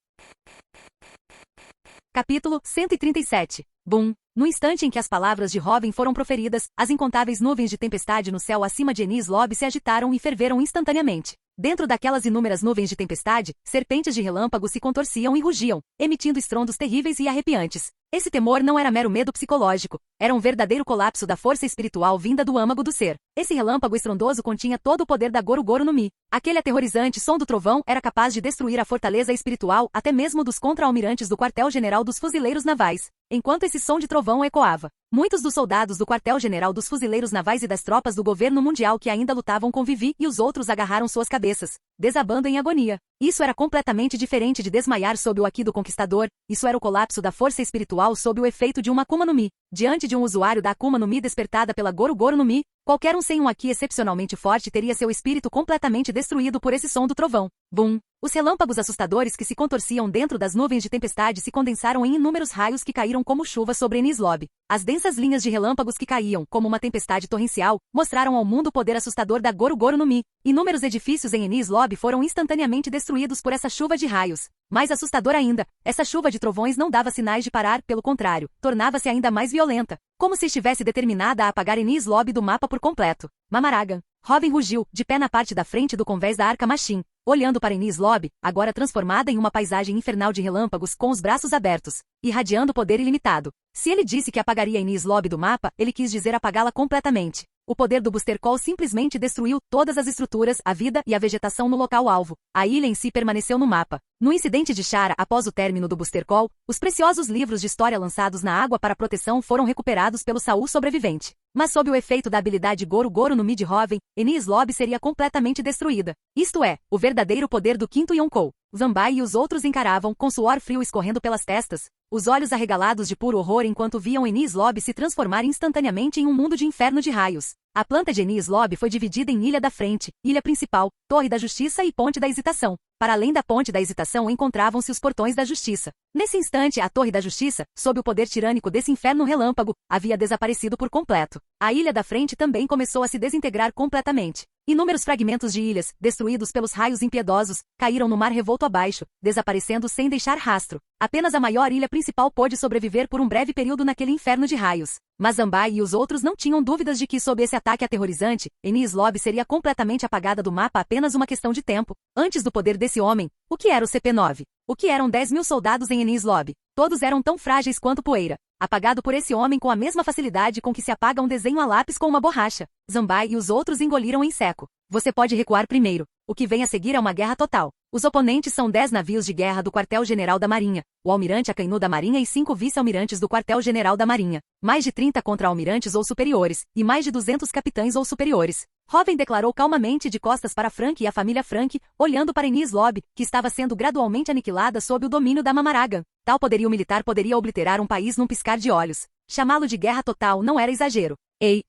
Capítulo 137. Bum! No instante em que as palavras de Robin foram proferidas, as incontáveis nuvens de tempestade no céu acima de Enies Lobby se agitaram e ferveram instantaneamente. Dentro daquelas inúmeras nuvens de tempestade, serpentes de relâmpago se contorciam e rugiam, emitindo estrondos terríveis e arrepiantes. Esse temor não era mero medo psicológico, era um verdadeiro colapso da força espiritual vinda do âmago do ser. Esse relâmpago estrondoso continha todo o poder da Goro Goro no Mi. Aquele aterrorizante som do trovão era capaz de destruir a fortaleza espiritual até mesmo dos contra-almirantes do quartel-general dos fuzileiros navais. Enquanto esse som de trovão ecoava, muitos dos soldados do quartel-general dos fuzileiros navais e das tropas do governo mundial que ainda lutavam com Vivi e os outros agarraram suas cabeças, desabando em agonia. Isso era completamente diferente de desmaiar sob o Aki do Conquistador, isso era o colapso da força espiritual sob o efeito de uma Akuma no Mi. Diante de um usuário da Akuma no Mi despertada pela Goru Goru no Mi, qualquer um sem um Haki excepcionalmente forte teria seu espírito completamente destruído por esse som do trovão. Bum! Os relâmpagos assustadores que se contorciam dentro das nuvens de tempestade se condensaram em inúmeros raios que caíram como chuva sobre Enies Lobby. As densas linhas de relâmpagos que caíam, como uma tempestade torrencial, mostraram ao mundo o poder assustador da Goru Goru no Mi. Inúmeros edifícios em Enies Lobby foram instantaneamente destruídos por essa chuva de raios. Mais assustador ainda, essa chuva de trovões não dava sinais de parar, pelo contrário, tornava-se ainda mais violenta, como se estivesse determinada a apagar Enies Lobby do mapa por completo. Mamaragan. Robin rugiu, de pé na parte da frente do convés da Arca Machine, olhando para Enies Lobby, agora transformada em uma paisagem infernal de relâmpagos com os braços abertos, irradiando poder ilimitado. Se ele disse que apagaria Enies Lobby do mapa, ele quis dizer apagá-la completamente. O poder do Booster Call simplesmente destruiu todas as estruturas, a vida e a vegetação no local-alvo. A ilha em si permaneceu no mapa. No incidente de Chara, após o término do Booster Call, os preciosos livros de história lançados na água para proteção foram recuperados pelo Saul sobrevivente. Mas sob o efeito da habilidade Goru Goru no Mi de Hoven, Enies Lobby seria completamente destruída. Isto é, o verdadeiro poder do quinto Yonkou. Zanbai e os outros encaravam, com suor frio escorrendo pelas testas, os olhos arregalados de puro horror enquanto viam Enies Lobby se transformar instantaneamente em um mundo de inferno de raios. A planta de Enies Lobby foi dividida em Ilha da Frente, Ilha Principal, Torre da Justiça e Ponte da Hesitação. Para além da Ponte da Hesitação encontravam-se os Portões da Justiça. Nesse instante, a Torre da Justiça, sob o poder tirânico desse inferno relâmpago, havia desaparecido por completo. A Ilha da Frente também começou a se desintegrar completamente. Inúmeros fragmentos de ilhas, destruídos pelos raios impiedosos, caíram no mar revolto abaixo, desaparecendo sem deixar rastro. Apenas a maior ilha principal pôde sobreviver por um breve período naquele inferno de raios. Mas Zanbai e os outros não tinham dúvidas de que, sob esse ataque aterrorizante, Enies Lobby seria completamente apagada do mapa apenas uma questão de tempo. Antes do poder desse homem, o que era o CP9? O que eram 10.000 soldados em Enies Lobby? Todos eram tão frágeis quanto poeira. Apagado por esse homem com a mesma facilidade com que se apaga um desenho a lápis com uma borracha. Zanbai e os outros engoliram em seco. Você pode recuar primeiro. O que vem a seguir é uma guerra total. Os oponentes são 10 navios de guerra do Quartel-General da Marinha, o Almirante Akainu da Marinha e 5 vice-almirantes do Quartel-General da Marinha, mais de 30 contra-almirantes ou superiores, e mais de 200 capitães ou superiores. Hoven declarou calmamente de costas para Frank e a família Frank, olhando para Enies Lobby, que estava sendo gradualmente aniquilada sob o domínio da Mamaragan. Tal poderio militar poderia obliterar um país num piscar de olhos. Chamá-lo de guerra total não era exagero. Ei,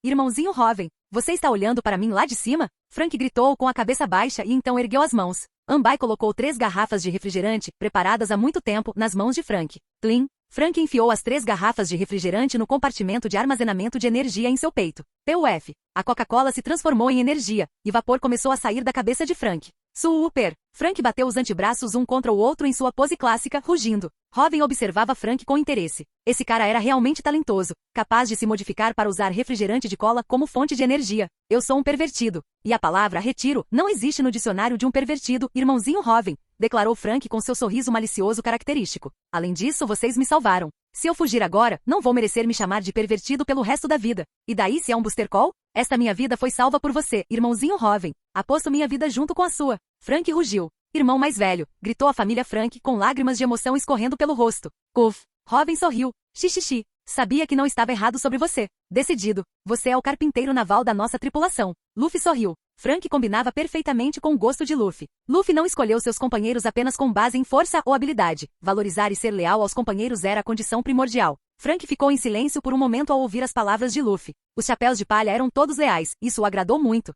irmãozinho Hoven, você está olhando para mim lá de cima? Frank gritou com a cabeça baixa e então ergueu as mãos. Ambai colocou 3 garrafas de refrigerante, preparadas há muito tempo, nas mãos de Frank. Plim! Frank enfiou as 3 garrafas de refrigerante no compartimento de armazenamento de energia em seu peito. PUF. A Coca-Cola se transformou em energia, e vapor começou a sair da cabeça de Frank. Super! Frank bateu os antebraços um contra o outro em sua pose clássica, rugindo. Hoven observava Frank com interesse. Esse cara era realmente talentoso, capaz de se modificar para usar refrigerante de cola como fonte de energia. Eu sou um pervertido. E a palavra retiro não existe no dicionário de um pervertido, irmãozinho Hoven, declarou Frank com seu sorriso malicioso característico. Além disso, vocês me salvaram. Se eu fugir agora, não vou merecer me chamar de pervertido pelo resto da vida. E daí se é um Booster Call? Esta minha vida foi salva por você, irmãozinho Hoven. Aposto minha vida junto com a sua. Frank rugiu. Irmão mais velho, gritou a família Frank com lágrimas de emoção escorrendo pelo rosto. Uf. Hoven sorriu. Xixixi. Sabia que não estava errado sobre você. Decidido. Você é o carpinteiro naval da nossa tripulação. Luffy sorriu. Frank combinava perfeitamente com o gosto de Luffy. Luffy não escolheu seus companheiros apenas com base em força ou habilidade. Valorizar e ser leal aos companheiros era a condição primordial. Frank ficou em silêncio por um momento ao ouvir as palavras de Luffy. Os chapéus de palha eram todos leais, isso o agradou muito.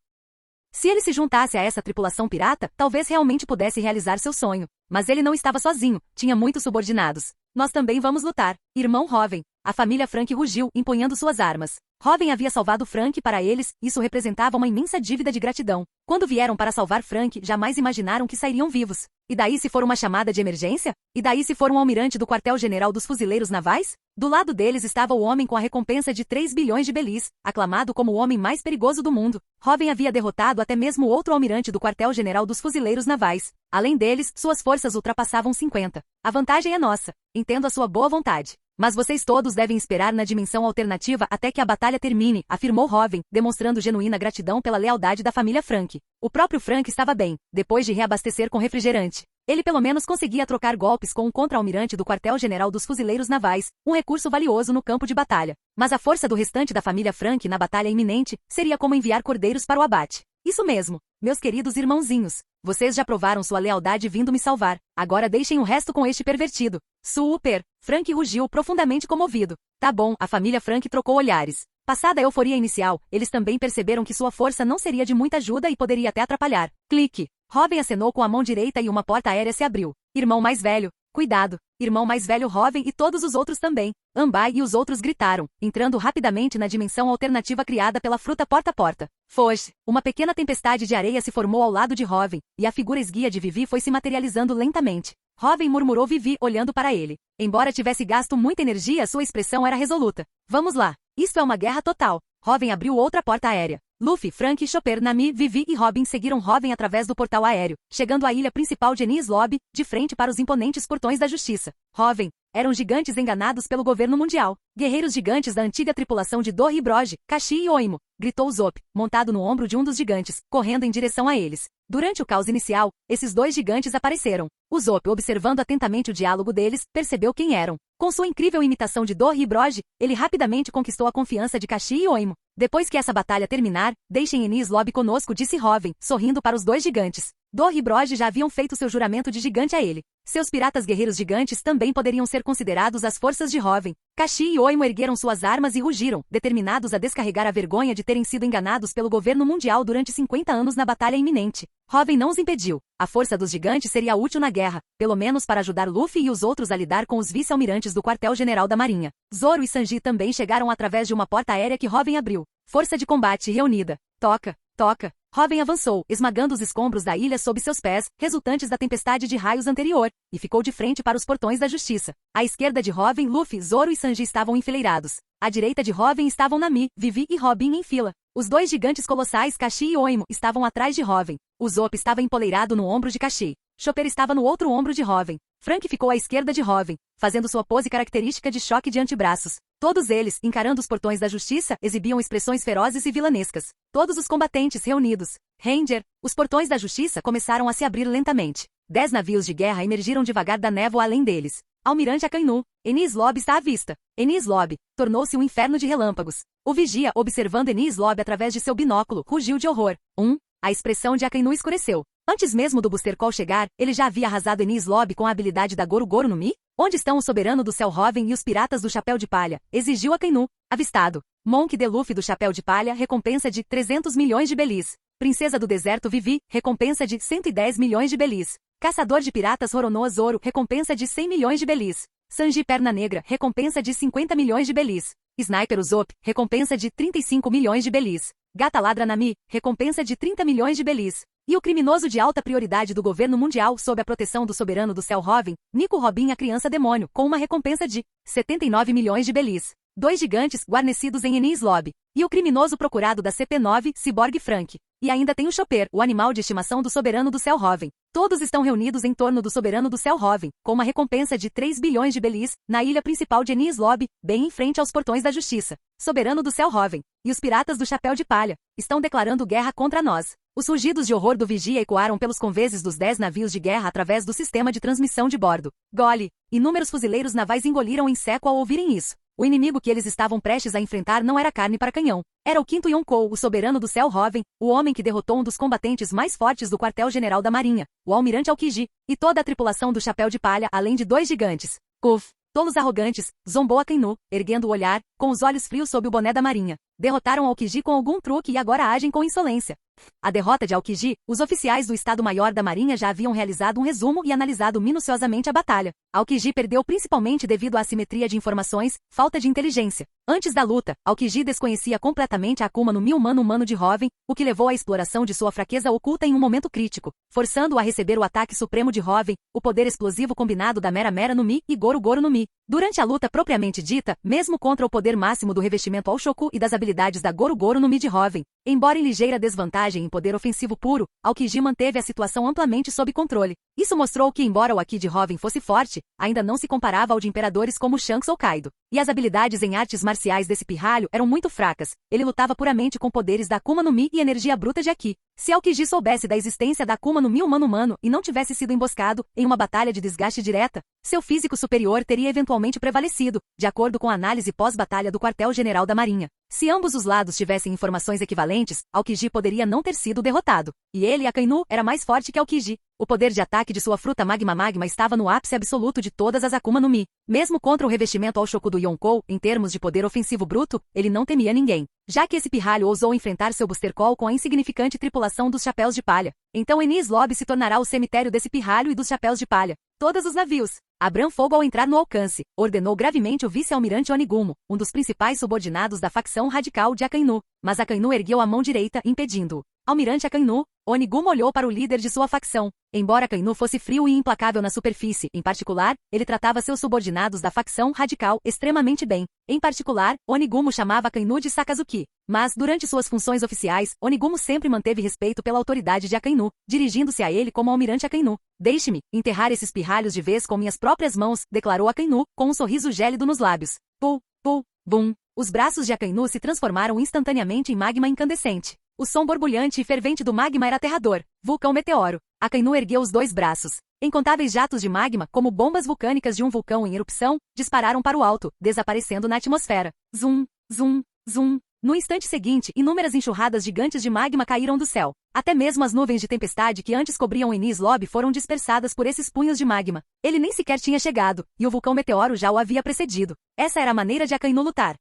Se ele se juntasse a essa tripulação pirata, talvez realmente pudesse realizar seu sonho. Mas ele não estava sozinho, tinha muitos subordinados. Nós também vamos lutar. Irmão Hoven. A família Frank rugiu, empunhando suas armas. Hoven havia salvado Frank para eles, isso representava uma imensa dívida de gratidão. Quando vieram para salvar Frank, jamais imaginaram que sairiam vivos. E daí se for uma chamada de emergência? E daí se for um almirante do quartel-general dos fuzileiros navais? Do lado deles estava o homem com a recompensa de 3 bilhões de belis, aclamado como o homem mais perigoso do mundo. Hoven havia derrotado até mesmo outro almirante do quartel-general dos fuzileiros navais. Além deles, suas forças ultrapassavam 50. A vantagem é nossa. Entendo a sua boa vontade. Mas vocês todos devem esperar na dimensão alternativa até que a batalha termine, afirmou Hoven, demonstrando genuína gratidão pela lealdade da família Frank. O próprio Frank estava bem, depois de reabastecer com refrigerante. Ele pelo menos conseguia trocar golpes com um contra-almirante do quartel-general dos fuzileiros navais, um recurso valioso no campo de batalha. Mas a força do restante da família Frank na batalha iminente seria como enviar cordeiros para o abate. Isso mesmo, meus queridos irmãozinhos. Vocês já provaram sua lealdade vindo me salvar. Agora deixem o resto com este pervertido. Super! Frank rugiu profundamente comovido. Tá bom, a família Frank trocou olhares. Passada a euforia inicial, eles também perceberam que sua força não seria de muita ajuda e poderia até atrapalhar. Clique! Robin acenou com a mão direita e uma porta aérea se abriu. Irmão mais velho, cuidado! Irmão mais velho Robin e todos os outros também. Ambai e os outros gritaram, entrando rapidamente na dimensão alternativa criada pela fruta porta-porta. Foge! Uma pequena tempestade de areia se formou ao lado de Robin, e a figura esguia de Vivi foi se materializando lentamente. Robin murmurou Vivi olhando para ele. Embora tivesse gasto muita energia, sua expressão era resoluta. Vamos lá! Isto é uma guerra total. Robin abriu outra porta aérea. Luffy, Frank, Chopper, Nami, Vivi e Robin seguiram Robin através do portal aéreo, chegando à ilha principal de Enies Lobby, de frente para os imponentes portões da justiça. Robin, eram gigantes enganados pelo governo mundial. Guerreiros gigantes da antiga tripulação de Dory e Brogy, Kashi e Oimo, gritou Zop, montado no ombro de um dos gigantes, correndo em direção a eles. Durante o caos inicial, esses dois gigantes apareceram. O Zop, observando atentamente o diálogo deles, percebeu quem eram. Com sua incrível imitação de Dory e Brogy, ele rapidamente conquistou a confiança de Kashi e Oimo. Depois que essa batalha terminar, deixem Enies Lobby conosco, disse Robin, sorrindo para os dois gigantes. Dory e Brogy já haviam feito seu juramento de gigante a ele. Seus piratas guerreiros gigantes também poderiam ser considerados as forças de Robin. Kashi e Oimo ergueram suas armas e rugiram, determinados a descarregar a vergonha de terem sido enganados pelo governo mundial durante 50 anos na batalha iminente. Robin não os impediu. A força dos gigantes seria útil na guerra, pelo menos para ajudar Luffy e os outros a lidar com os vice-almirantes do quartel-general da Marinha. Zoro e Sanji também chegaram através de uma porta aérea que Robin abriu. Força de combate reunida. Toca, toca. Robin avançou, esmagando os escombros da ilha sob seus pés, resultantes da tempestade de raios anterior, e ficou de frente para os portões da justiça. À esquerda de Robin, Luffy, Zoro e Sanji estavam enfileirados. À direita de Robin estavam Nami, Vivi e Robin em fila. Os dois gigantes colossais, Kashi e Oimo, estavam atrás de Robin. O Zop estava empoleirado no ombro de Kashi. Chopper estava no outro ombro de Robin. Frank ficou à esquerda de Robin, fazendo sua pose característica de choque de antebraços. Todos eles, encarando os portões da justiça, exibiam expressões ferozes e vilanescas. Todos os combatentes reunidos. Ranger, os portões da justiça começaram a se abrir lentamente. 10 navios de guerra emergiram devagar da névoa além deles. Almirante Akainu, Enies Lobby está à vista. Enies Lobby tornou-se um inferno de relâmpagos. O vigia, observando Enies Lobby através de seu binóculo, rugiu de horror. A expressão de Akainu escureceu. Antes mesmo do Booster Call chegar, ele já havia arrasado Enies Lobby com a habilidade da Goro Goro no Mi? Onde estão o soberano do céu Robin e os piratas do chapéu de palha? Exigiu Akainu. Avistado. Monk de Luffy do chapéu de palha, recompensa de 300 milhões de belis. Princesa do deserto Vivi, recompensa de 110 milhões de belis. Caçador de piratas Roronoa Zoro, recompensa de 100 milhões de belis. Sanji Perna Negra, recompensa de 50 milhões de belis. Sniper Usopp, recompensa de 35 milhões de belis. Gata Ladra Nami, recompensa de 30 milhões de belis. E o criminoso de alta prioridade do governo mundial sob a proteção do soberano do céu Robin, Nico Robin a criança demônio, com uma recompensa de 79 milhões de belis. 2 gigantes guarnecidos em Enies Lobby. E o criminoso procurado da CP9, Cyborg Frank. E ainda tem o Chopper, o animal de estimação do soberano do céu Robin. Todos estão reunidos em torno do soberano do céu Robin, com uma recompensa de 3 bilhões de belis, na ilha principal de Enies Lobby, bem em frente aos portões da justiça. Soberano do céu Robin. E os piratas do chapéu de palha estão declarando guerra contra nós. Os rugidos de horror do vigia ecoaram pelos conveses dos 10 navios de guerra através do sistema de transmissão de bordo. Gole! Inúmeros fuzileiros navais engoliram em seco ao ouvirem isso. O inimigo que eles estavam prestes a enfrentar não era carne para canhão. Era o quinto Yonkou, o soberano do céu Robin, o homem que derrotou um dos combatentes mais fortes do quartel-general da Marinha, o almirante Aokiji, e toda a tripulação do chapéu de palha, além de 2 gigantes. Uf! Tolos arrogantes, zombou Akainu, erguendo o olhar, com os olhos frios sob o boné da Marinha. Derrotaram Aokiji com algum truque e agora agem com insolência. A derrota de Aokiji, os oficiais do Estado-Maior da Marinha já haviam realizado um resumo e analisado minuciosamente a batalha. Aokiji perdeu principalmente devido à assimetria de informações, falta de inteligência. Antes da luta, Aokiji desconhecia completamente a Akuma no Mi humano de Robin, o que levou à exploração de sua fraqueza oculta em um momento crítico, forçando-o a receber o ataque supremo de Robin, o poder explosivo combinado da Mera no Mi e Goro Goro no Mi. Durante a luta propriamente dita, mesmo contra o poder máximo do revestimento Oshoku e das habilidades da Goro Goro no Mi de Robin, embora em ligeira desvantagem em poder ofensivo puro, Aokiji manteve a situação amplamente sob controle. Isso mostrou que, embora o Haki de Robin fosse forte, ainda não se comparava ao de imperadores como Shanks ou Kaido. E as habilidades em artes marciais desse pirralho eram muito fracas. Ele lutava puramente com poderes da Akuma no Mi e energia bruta de Haki. Se Aokiji soubesse da existência da Akuma no Mi humano e não tivesse sido emboscado em uma batalha de desgaste direta, seu físico superior teria eventualmente prevalecido, de acordo com a análise pós-batalha do quartel-general da Marinha. Se ambos os lados tivessem informações equivalentes, Aokiji poderia não ter sido derrotado. E ele, Akainu, era mais forte que Aokiji. O poder de ataque de sua fruta Magma estava no ápice absoluto de todas as Akuma no Mi. Mesmo contra o revestimento ao Shoku do Yonkou, em termos de poder ofensivo bruto, ele não temia ninguém. Já que esse pirralho ousou enfrentar seu Booster Call com a insignificante tripulação dos Chapéus de Palha. Então Enies Lobby se tornará o cemitério desse pirralho e dos Chapéus de Palha. Todos os navios. Abram fogo ao entrar no alcance, ordenou gravemente o vice-almirante Onigumo, um dos principais subordinados da facção radical de Akainu. Mas Akainu ergueu a mão direita, impedindo-o. Almirante Akainu, Onigumo olhou para o líder de sua facção. Embora Akainu fosse frio e implacável na superfície, em particular, ele tratava seus subordinados da facção radical extremamente bem. Em particular, Onigumo chamava Akainu de Sakazuki. Mas, durante suas funções oficiais, Onigumo sempre manteve respeito pela autoridade de Akainu, dirigindo-se a ele como Almirante Akainu. Deixe-me enterrar esses pirralhos de vez com minhas próprias mãos, declarou Akainu, com um sorriso gélido nos lábios. Pul, pul, bum. Os braços de Akainu se transformaram instantaneamente em magma incandescente. O som borbulhante e fervente do magma era aterrador. Vulcão meteoro. Akainu ergueu os dois braços. Incontáveis jatos de magma, como bombas vulcânicas de um vulcão em erupção, dispararam para o alto, desaparecendo na atmosfera. Zum, zum, zum. No instante seguinte, inúmeras enxurradas gigantes de magma caíram do céu. Até mesmo as nuvens de tempestade que antes cobriam Enies Lobby foram dispersadas por esses punhos de magma. Ele nem sequer tinha chegado, e o vulcão meteoro já o havia precedido. Essa era a maneira de Akainu lutar.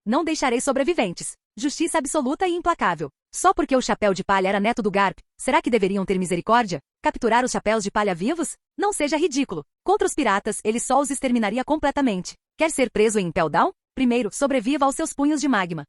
Não deixarei sobreviventes. Justiça absoluta e implacável. Só porque o Chapéu de Palha era neto do Garp, será que deveriam ter misericórdia? Capturar os Chapéus de Palha vivos? Não seja ridículo. Contra os piratas, ele só os exterminaria completamente. Quer ser preso em Impel Down? Primeiro, sobreviva aos seus punhos de magma.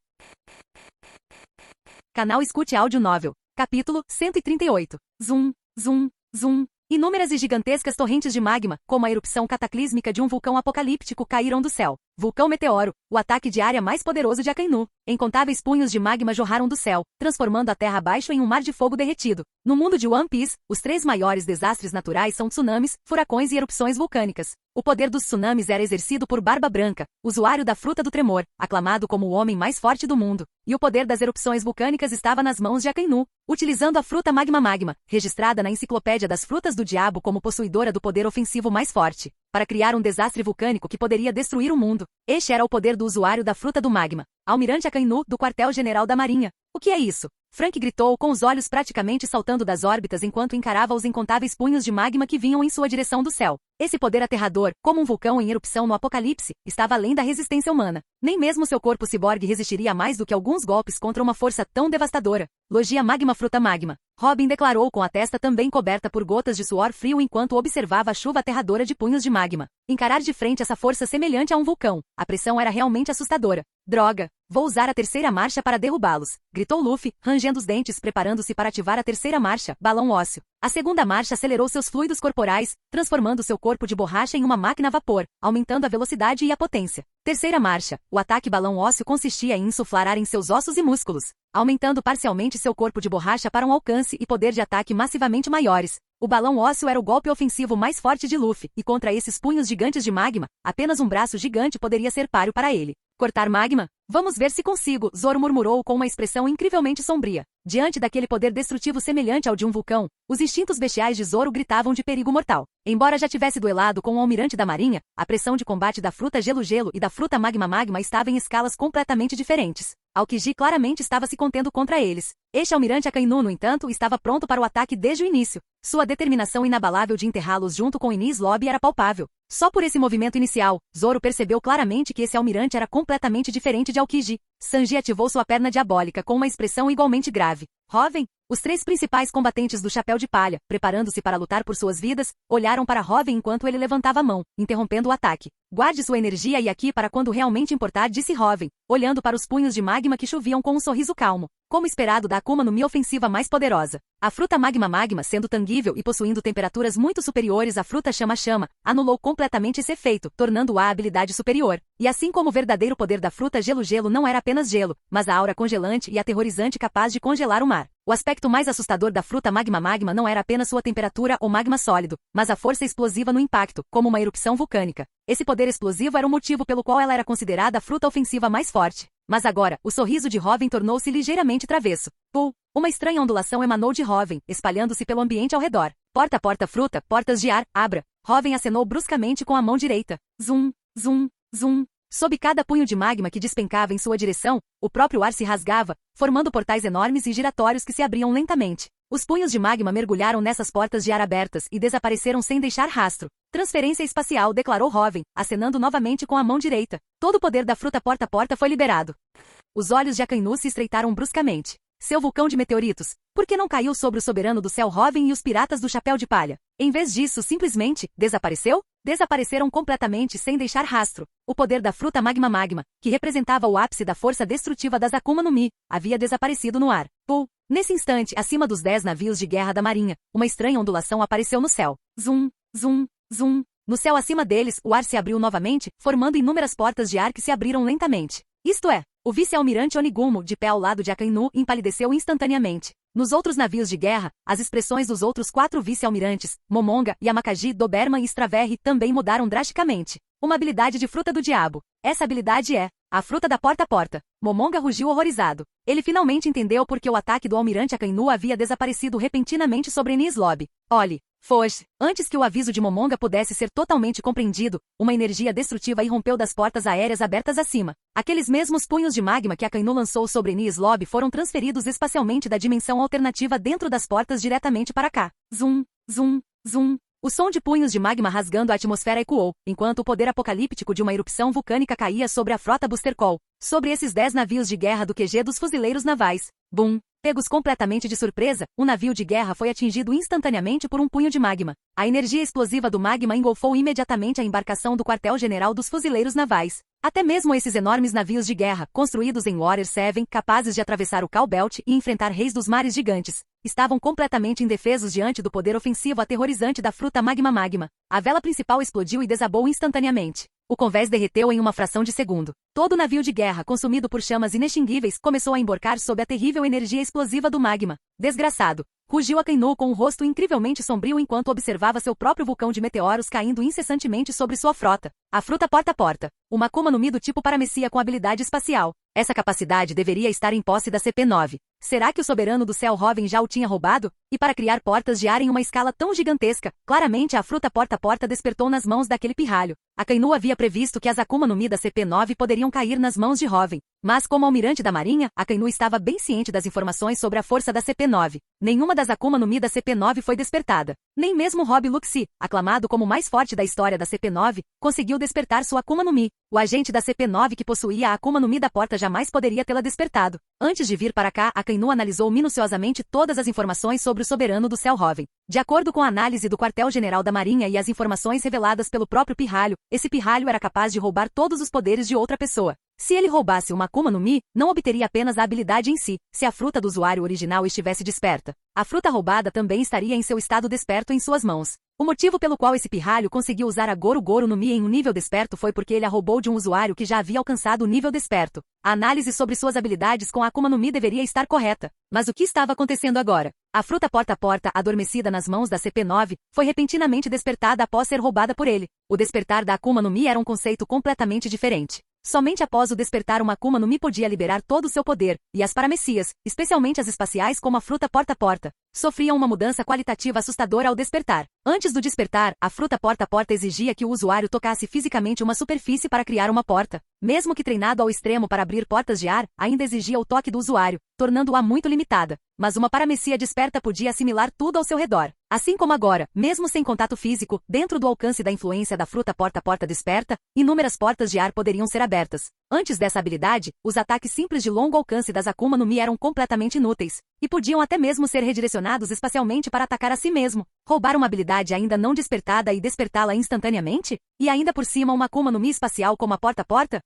Canal Escute Áudio Novel. Capítulo 138. Zum, zum, zum. Inúmeras e gigantescas torrentes de magma, como a erupção cataclísmica de um vulcão apocalíptico, caíram do céu. Vulcão meteoro, o ataque de área mais poderoso de Akainu. Incontáveis punhos de magma jorraram do céu, transformando a terra abaixo em um mar de fogo derretido. No mundo de One Piece, os três maiores desastres naturais são tsunamis, furacões e erupções vulcânicas. O poder dos tsunamis era exercido por Barba Branca, usuário da fruta do tremor, aclamado como o homem mais forte do mundo. E o poder das erupções vulcânicas estava nas mãos de Akainu, utilizando a fruta Magma, registrada na Enciclopédia das Frutas do Diabo como possuidora do poder ofensivo mais forte, para criar um desastre vulcânico que poderia destruir o mundo. Este era o poder do usuário da fruta do magma, Almirante Akainu, do quartel-general da Marinha. O que é isso? Frank gritou com os olhos praticamente saltando das órbitas enquanto encarava os incontáveis punhos de magma que vinham em sua direção do céu. Esse poder aterrador, como um vulcão em erupção no apocalipse, estava além da resistência humana. Nem mesmo seu corpo ciborgue resistiria mais do que alguns golpes contra uma força tão devastadora. Logia fruta magma. Robin declarou com a testa também coberta por gotas de suor frio enquanto observava a chuva aterradora de punhos de magma. Encarar de frente essa força semelhante a um vulcão. A pressão era realmente assustadora. Droga! Vou usar a terceira marcha para derrubá-los, gritou Luffy, rangendo os dentes preparando-se para ativar a terceira marcha, balão ósseo. A segunda marcha acelerou seus fluidos corporais, transformando seu corpo de borracha em uma máquina a vapor, aumentando a velocidade e a potência. Terceira marcha, o ataque balão ósseo consistia em insuflar ar em seus ossos e músculos, aumentando parcialmente seu corpo de borracha para um alcance e poder de ataque massivamente maiores. O balão ósseo era o golpe ofensivo mais forte de Luffy, e contra esses punhos gigantes de magma, apenas um braço gigante poderia ser páreo para ele. Cortar magma? Vamos ver se consigo, Zoro murmurou com uma expressão incrivelmente sombria. Diante daquele poder destrutivo semelhante ao de um vulcão, os instintos bestiais de Zoro gritavam de perigo mortal. Embora já tivesse duelado com o almirante da marinha, a pressão de combate da fruta gelo-gelo e da fruta magma estava em escalas completamente diferentes. Aokiji claramente estava se contendo contra eles. Este almirante Akainu, no entanto, estava pronto para o ataque desde o início. Sua determinação inabalável de enterrá-los junto com Enies Lobby era palpável. Só por esse movimento inicial, Zoro percebeu claramente que esse almirante era completamente diferente de Aokiji. Sanji ativou sua perna diabólica com uma expressão igualmente grave. Robin? Os três principais combatentes do Chapéu de Palha, preparando-se para lutar por suas vidas, olharam para Robin enquanto ele levantava a mão, interrompendo o ataque. Guarde sua energia e aqui para quando realmente importar, disse Robin, olhando para os punhos de magma que choviam com um sorriso calmo. Como esperado da Akuma no Mi ofensiva mais poderosa. A fruta magma, sendo tangível e possuindo temperaturas muito superiores à fruta chama-chama, anulou completamente esse efeito, tornando-a a habilidade superior. E assim como o verdadeiro poder da fruta gelo-gelo não era apenas gelo, mas a aura congelante e aterrorizante capaz de congelar o mar. O aspecto mais assustador da fruta magma não era apenas sua temperatura ou magma sólido, mas a força explosiva no impacto, como uma erupção vulcânica. Esse poder explosivo era o motivo pelo qual ela era considerada a fruta ofensiva mais forte. Mas agora, o sorriso de Robin tornou-se ligeiramente travesso. Pul! Uma estranha ondulação emanou de Robin, espalhando-se pelo ambiente ao redor. Porta, fruta, portas de ar, abra. Robin acenou bruscamente com a mão direita. Zum, zum, zum. Sob cada punho de magma que despencava em sua direção, o próprio ar se rasgava, formando portais enormes e giratórios que se abriam lentamente. Os punhos de magma mergulharam nessas portas de ar abertas e desapareceram sem deixar rastro. Transferência espacial, declarou Hoven, acenando novamente com a mão direita. Todo o poder da fruta porta-porta foi liberado. Os olhos de Akainu se estreitaram bruscamente. Seu vulcão de meteoritos, por que não caiu sobre o soberano do céu Hoven e os piratas do chapéu de palha? Em vez disso, simplesmente, desapareceu? Desapareceram completamente sem deixar rastro. O poder da fruta magma, que representava o ápice da força destrutiva das Akuma no Mi, havia desaparecido no ar. Nesse instante, acima dos 10 navios de guerra da marinha, uma estranha ondulação apareceu no céu. Zum, zum, zum. No céu acima deles, o ar se abriu novamente, formando inúmeras portas de ar que se abriram lentamente. Isto é, o vice-almirante Onigumo, de pé ao lado de Akainu, empalideceu instantaneamente. Nos outros navios de guerra, as expressões dos outros 4 vice-almirantes, Momonga, Yamakaji, Doberman e Straverri, também mudaram drasticamente. Uma habilidade de fruta do diabo. Essa habilidade é a fruta da porta-porta. Momonga rugiu horrorizado. Ele finalmente entendeu por que o ataque do almirante Akainu havia desaparecido repentinamente sobre Enies Lobby. Olhe, foge. Antes que o aviso de Momonga pudesse ser totalmente compreendido, uma energia destrutiva irrompeu das portas aéreas abertas acima. Aqueles mesmos punhos de magma que Akainu lançou sobre Enies Lobby foram transferidos espacialmente da dimensão alternativa dentro das portas diretamente para cá. Zum, zum, zum. O som de punhos de magma rasgando a atmosfera ecoou, enquanto o poder apocalíptico de uma erupção vulcânica caía sobre a frota Booster Call, sobre esses 10 navios de guerra do QG dos fuzileiros navais. Bum! Pegos completamente de surpresa, o navio de guerra foi atingido instantaneamente por um punho de magma. A energia explosiva do magma engolfou imediatamente a embarcação do quartel-general dos fuzileiros navais. Até mesmo esses enormes navios de guerra, construídos em Water 7, capazes de atravessar o Cal Belt e enfrentar reis dos mares gigantes, estavam completamente indefesos diante do poder ofensivo aterrorizante da fruta magma. A vela principal explodiu e desabou instantaneamente. O convés derreteu em uma fração de segundo. Todo o navio de guerra, consumido por chamas inextinguíveis, começou a emborcar sob a terrível energia explosiva do magma. Desgraçado! Rugiu Akainu com um rosto incrivelmente sombrio enquanto observava seu próprio vulcão de meteoros caindo incessantemente sobre sua frota. A fruta porta-porta. Uma Akuma no Mi do tipo Paramecia com habilidade espacial. Essa capacidade deveria estar em posse da CP9. Será que o soberano do céu Hoven já o tinha roubado? E para criar portas de ar em uma escala tão gigantesca, claramente a fruta porta-porta despertou nas mãos daquele pirralho. Akainu havia previsto que as Akuma no Mi da CP9 poderiam cair nas mãos de Hoven. Mas como almirante da marinha, Akainu estava bem ciente das informações sobre a força da CP9. Nenhuma das Akuma no Mi da CP9 foi despertada. Nem mesmo Rob Luxi, aclamado como o mais forte da história da CP9, conseguiu despertar sua Akuma no Mi. O agente da CP9 que possuía a Akuma no Mi da porta jamais poderia tê-la despertado. Antes de vir para cá, Akainu analisou minuciosamente todas as informações sobre o soberano do céu Hoven. De acordo com a análise do quartel-general da marinha e as informações reveladas pelo próprio pirralho, esse pirralho era capaz de roubar todos os poderes de outra pessoa. Se ele roubasse uma Akuma no Mi, não obteria apenas a habilidade em si, se a fruta do usuário original estivesse desperta. A fruta roubada também estaria em seu estado desperto em suas mãos. O motivo pelo qual esse pirralho conseguiu usar a Goru no Mi em um nível desperto foi porque ele a roubou de um usuário que já havia alcançado o nível desperto. A análise sobre suas habilidades com a Akuma no Mi deveria estar correta. Mas o que estava acontecendo agora? A fruta porta-porta, adormecida nas mãos da CP9, foi repentinamente despertada após ser roubada por ele. O despertar da Akuma no Mi era um conceito completamente diferente. Somente após o despertar uma Akuma no Mi podia liberar todo o seu poder, e as paramecias, especialmente as espaciais como a fruta porta-porta, sofriam uma mudança qualitativa assustadora ao despertar. Antes do despertar, a fruta porta-porta exigia que o usuário tocasse fisicamente uma superfície para criar uma porta. Mesmo que treinado ao extremo para abrir portas de ar, ainda exigia o toque do usuário, tornando-a muito limitada. Mas uma paramecia desperta podia assimilar tudo ao seu redor. Assim como agora, mesmo sem contato físico, dentro do alcance da influência da fruta porta-porta desperta, inúmeras portas de ar poderiam ser abertas. Antes dessa habilidade, os ataques simples de longo alcance das Akuma no Mi eram completamente inúteis, e podiam até mesmo ser redirecionados espacialmente para atacar a si mesmo. Roubar uma habilidade ainda não despertada e despertá-la instantaneamente? E ainda por cima uma Akuma no Mi espacial como a porta-porta?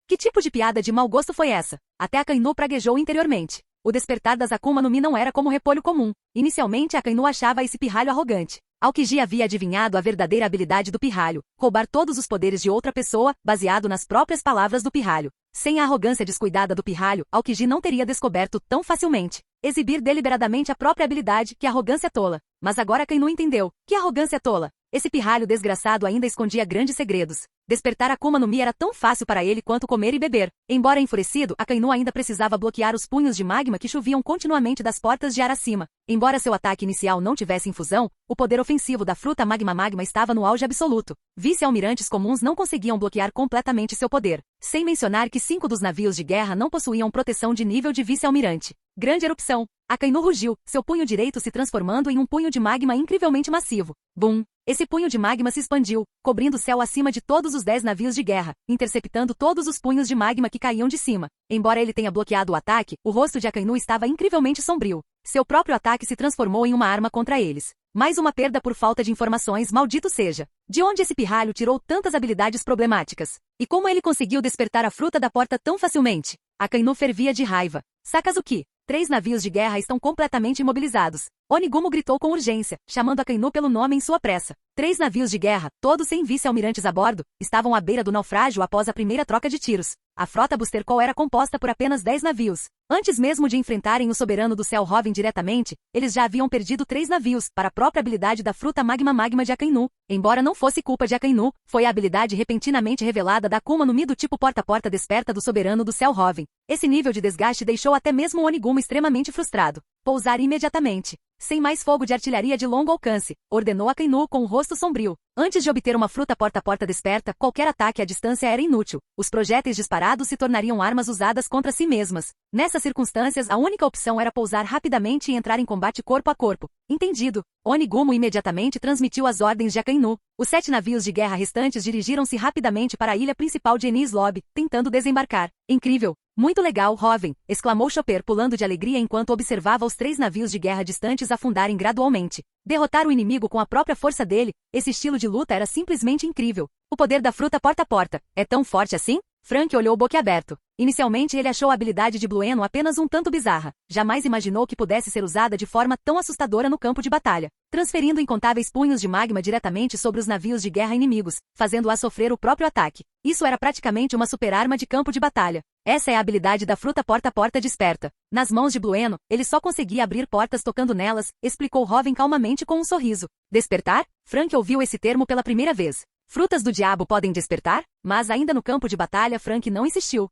Que tipo de piada de mau gosto foi essa? Até Akainu praguejou interiormente. O despertar das Akuma no Mi não era como repolho comum. Inicialmente Akainu achava esse pirralho arrogante. Aokiji havia adivinhado a verdadeira habilidade do pirralho, roubar todos os poderes de outra pessoa, baseado nas próprias palavras do pirralho. Sem a arrogância descuidada do pirralho, Aokiji não teria descoberto tão facilmente. Exibir deliberadamente a própria habilidade, que arrogância tola. Mas agora Akainu entendeu. Que arrogância tola! Esse pirralho desgraçado ainda escondia grandes segredos. Despertar Akuma no Mi era tão fácil para ele quanto comer e beber. Embora enfurecido, Akainu ainda precisava bloquear os punhos de magma que choviam continuamente das portas de ar acima. Embora seu ataque inicial não tivesse infusão, o poder ofensivo da fruta magma estava no auge absoluto. Vice-almirantes comuns não conseguiam bloquear completamente seu poder. Sem mencionar que 5 dos navios de guerra não possuíam proteção de nível de vice-almirante. Grande erupção. Akainu rugiu, seu punho direito se transformando em um punho de magma incrivelmente massivo. Bum! Esse punho de magma se expandiu, cobrindo o céu acima de todos os 10 navios de guerra, interceptando todos os punhos de magma que caíam de cima. Embora ele tenha bloqueado o ataque, o rosto de Akainu estava incrivelmente sombrio. Seu próprio ataque se transformou em uma arma contra eles. Mais uma perda por falta de informações, maldito seja. De onde esse pirralho tirou tantas habilidades problemáticas? E como ele conseguiu despertar a fruta da porta tão facilmente? Akainu fervia de raiva. Sakazuki, 3 navios de guerra estão completamente imobilizados. Onigumo gritou com urgência, chamando Akainu pelo nome em sua pressa. 3 navios de guerra, todos sem vice-almirantes a bordo, estavam à beira do naufrágio após a primeira troca de tiros. A frota Booster Call era composta por apenas 10 navios. Antes mesmo de enfrentarem o soberano do céu Robin diretamente, eles já haviam perdido 3 navios para a própria habilidade da fruta magma de Akainu. Embora não fosse culpa de Akainu, foi a habilidade repentinamente revelada da Akuma no Mi do tipo porta-porta desperta do soberano do céu Robin. Esse nível de desgaste deixou até mesmo o Onigumo extremamente frustrado. Pousar imediatamente. Sem mais fogo de artilharia de longo alcance, ordenou Akainu com o rosto sombrio. Antes de obter uma fruta porta-porta desperta, qualquer ataque à distância era inútil. Os projéteis disparados se tornariam armas usadas contra si mesmas. Nessas circunstâncias, a única opção era pousar rapidamente e entrar em combate corpo a corpo. Entendido. Onigumo imediatamente transmitiu as ordens de Akainu. Os 7 navios de guerra restantes dirigiram-se rapidamente para a ilha principal de Enies Lobby, tentando desembarcar. Incrível! Muito legal, Robin! Exclamou Chopper pulando de alegria enquanto observava os 3 navios de guerra distantes afundarem gradualmente. Derrotar o inimigo com a própria força dele, esse estilo de luta era simplesmente incrível. O poder da fruta porta-porta é tão forte assim? Frank olhou boquiaberto. Inicialmente ele achou a habilidade de Blueno apenas um tanto bizarra. Jamais imaginou que pudesse ser usada de forma tão assustadora no campo de batalha, transferindo incontáveis punhos de magma diretamente sobre os navios de guerra inimigos, fazendo-a sofrer o próprio ataque. Isso era praticamente uma super-arma de campo de batalha. Essa é a habilidade da fruta porta-porta desperta. Nas mãos de Blueno, ele só conseguia abrir portas tocando nelas, explicou Robin calmamente com um sorriso. Despertar? Frank ouviu esse termo pela primeira vez. Frutas do diabo podem despertar? Mas ainda no campo de batalha Frank não insistiu.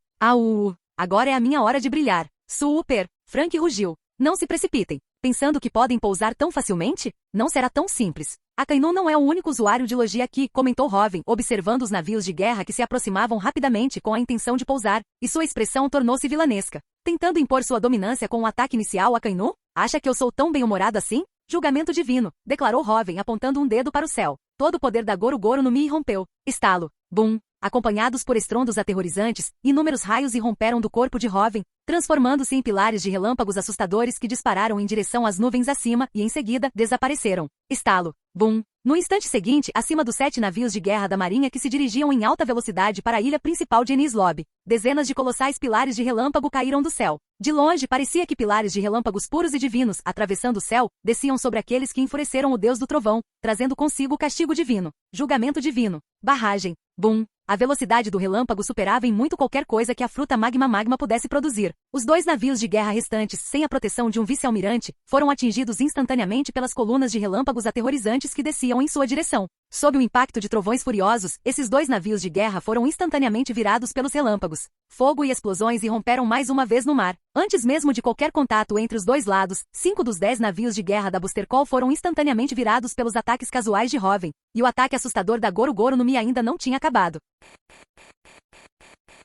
Agora é a minha hora de brilhar. Super! Frank rugiu. Não se precipitem. Pensando que podem pousar tão facilmente? Não será tão simples. Akainu não é o único usuário de logia aqui, comentou Robin, observando os navios de guerra que se aproximavam rapidamente com a intenção de pousar, e sua expressão tornou-se vilanesca. Tentando impor sua dominância com o ataque inicial Akainu? Acha que eu sou tão bem-humorado assim? Julgamento divino, declarou Robin apontando um dedo para o céu. Todo o poder da Goro no Mi irrompeu. Estalo. Bum. Acompanhados por estrondos aterrorizantes, inúmeros raios irromperam do corpo de Robin, transformando-se em pilares de relâmpagos assustadores que dispararam em direção às nuvens acima e, em seguida, desapareceram. Estalo. Bum. No instante seguinte, acima dos 7 navios de guerra da marinha que se dirigiam em alta velocidade para a ilha principal de Enies Lobby, dezenas de colossais pilares de relâmpago caíram do céu. De longe, parecia que pilares de relâmpagos puros e divinos, atravessando o céu, desciam sobre aqueles que enfureceram o deus do trovão, trazendo consigo o castigo divino. Julgamento divino. Barragem. Bum. A velocidade do relâmpago superava em muito qualquer coisa que a fruta magma pudesse produzir. Os 2 navios de guerra restantes, sem a proteção de um vice-almirante, foram atingidos instantaneamente pelas colunas de relâmpagos aterrorizantes que desciam em sua direção. Sob o impacto de trovões furiosos, esses 2 navios de guerra foram instantaneamente virados pelos relâmpagos. Fogo e explosões irromperam mais uma vez no mar. Antes mesmo de qualquer contato entre os 2 lados, 5 dos 10 navios de guerra da Booster Call foram instantaneamente virados pelos ataques casuais de Robin, e o ataque assustador da Goro no Mi ainda não tinha acabado.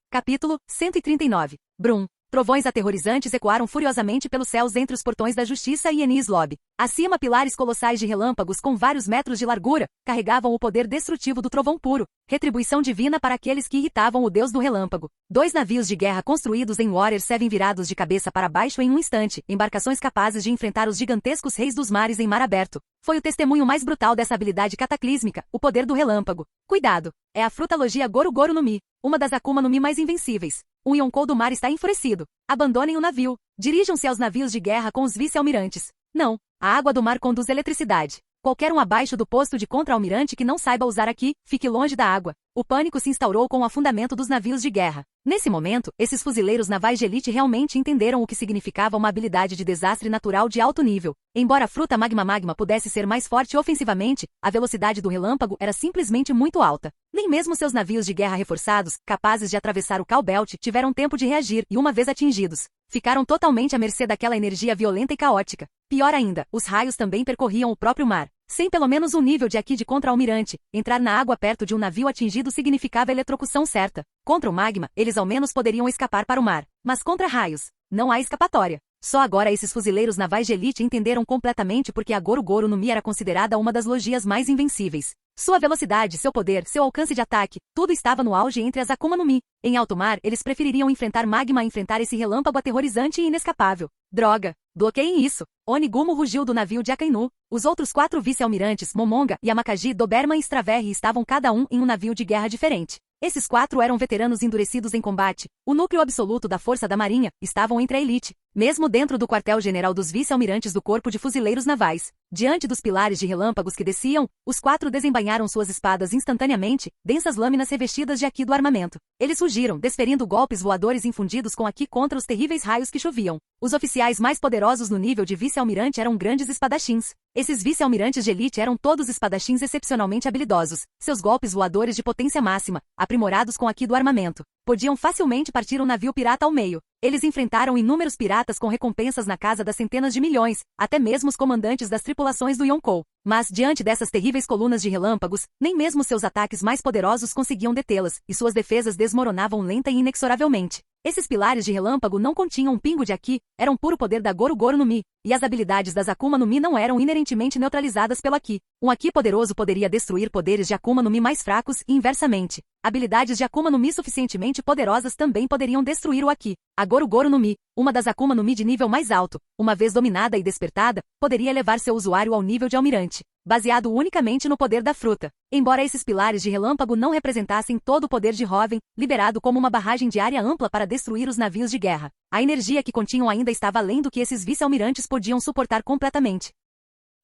Capítulo 139. Brum. Trovões aterrorizantes ecoaram furiosamente pelos céus entre os portões da Justiça e Enies Lobby. Acima, pilares colossais de relâmpagos com vários metros de largura carregavam o poder destrutivo do trovão puro, retribuição divina para aqueles que irritavam o deus do relâmpago. 2 navios de guerra construídos em Water 7 virados de cabeça para baixo em um instante, embarcações capazes de enfrentar os gigantescos reis dos mares em mar aberto. Foi o testemunho mais brutal dessa habilidade cataclísmica, o poder do relâmpago. Cuidado! É a fruta logia Goro no Mi, uma das Akuma no Mi mais invencíveis. O Yonkou do mar está enfurecido. Abandonem o navio. Dirijam-se aos navios de guerra com os vice-almirantes. Não. A água do mar conduz eletricidade. Qualquer um abaixo do posto de contra-almirante que não saiba usar aqui, fique longe da água. o pânico se instaurou com o afundamento dos navios de guerra. Nesse momento, esses fuzileiros navais de elite realmente entenderam o que significava uma habilidade de desastre natural de alto nível. Embora a fruta magma pudesse ser mais forte ofensivamente, a velocidade do relâmpago era simplesmente muito alta. Nem mesmo seus navios de guerra reforçados, capazes de atravessar o Cowbelt, tiveram tempo de reagir e, uma vez atingidos, ficaram totalmente à mercê daquela energia violenta e caótica. Pior ainda, os raios também percorriam o próprio mar. Sem pelo menos um nível de Aqui de contra-almirante, entrar na água perto de um navio atingido significava eletrocução certa. Contra o magma, eles ao menos poderiam escapar para o mar. Mas contra raios, não há escapatória. Só agora esses fuzileiros navais de elite entenderam completamente porque a Goro Goro no Mi era considerada uma das logias mais invencíveis. Sua velocidade, seu poder, seu alcance de ataque, tudo estava no auge entre as Akuma no Mi. Em alto mar, eles prefeririam enfrentar magma a enfrentar esse relâmpago aterrorizante e inescapável. Droga! Bloqueiem isso! Onigumo rugiu do navio de Akainu. Os outros 4 vice-almirantes, Momonga, Yamakaji, Doberman e Straverri estavam cada um em um navio de guerra diferente. Esses 4 eram veteranos endurecidos em combate, o núcleo absoluto da força da marinha, estavam entre a elite. Mesmo dentro do quartel-general dos vice-almirantes do Corpo de Fuzileiros Navais, diante dos pilares de relâmpagos que desciam, os 4 desembainharam suas espadas instantaneamente, densas lâminas revestidas de Aqui do armamento. Eles fugiram, desferindo golpes voadores infundidos com Aqui contra os terríveis raios que choviam. Os oficiais mais poderosos no nível de vice-almirante eram grandes espadachins. Esses vice-almirantes de elite eram todos espadachins excepcionalmente habilidosos. Seus golpes voadores de potência máxima, aprimorados com Aqui do armamento, podiam facilmente partir um navio pirata ao meio. Eles enfrentaram inúmeros piratas com recompensas na casa das centenas de milhões, até mesmo os comandantes das tripulações do Yonkou. Mas, diante dessas terríveis colunas de relâmpagos, nem mesmo seus ataques mais poderosos conseguiam detê-las, e suas defesas desmoronavam lenta e inexoravelmente. Esses pilares de relâmpago não continham um pingo de Aqui, eram puro poder da Goro Goro no Mi, e as habilidades das Akuma no Mi não eram inerentemente neutralizadas pelo Aqui. Um Aqui poderoso poderia destruir poderes de Akuma no Mi mais fracos e inversamente. Habilidades de Akuma no Mi suficientemente poderosas também poderiam destruir o Aqui. A Goro Goro no Mi, uma das Akuma no Mi de nível mais alto, uma vez dominada e despertada, poderia levar seu usuário ao nível de almirante, baseado unicamente no poder da fruta. Embora esses pilares de relâmpago não representassem todo o poder de Hoven, liberado como uma barragem de área ampla para destruir os navios de guerra, a energia que continham ainda estava além do que esses vice-almirantes podiam suportar completamente.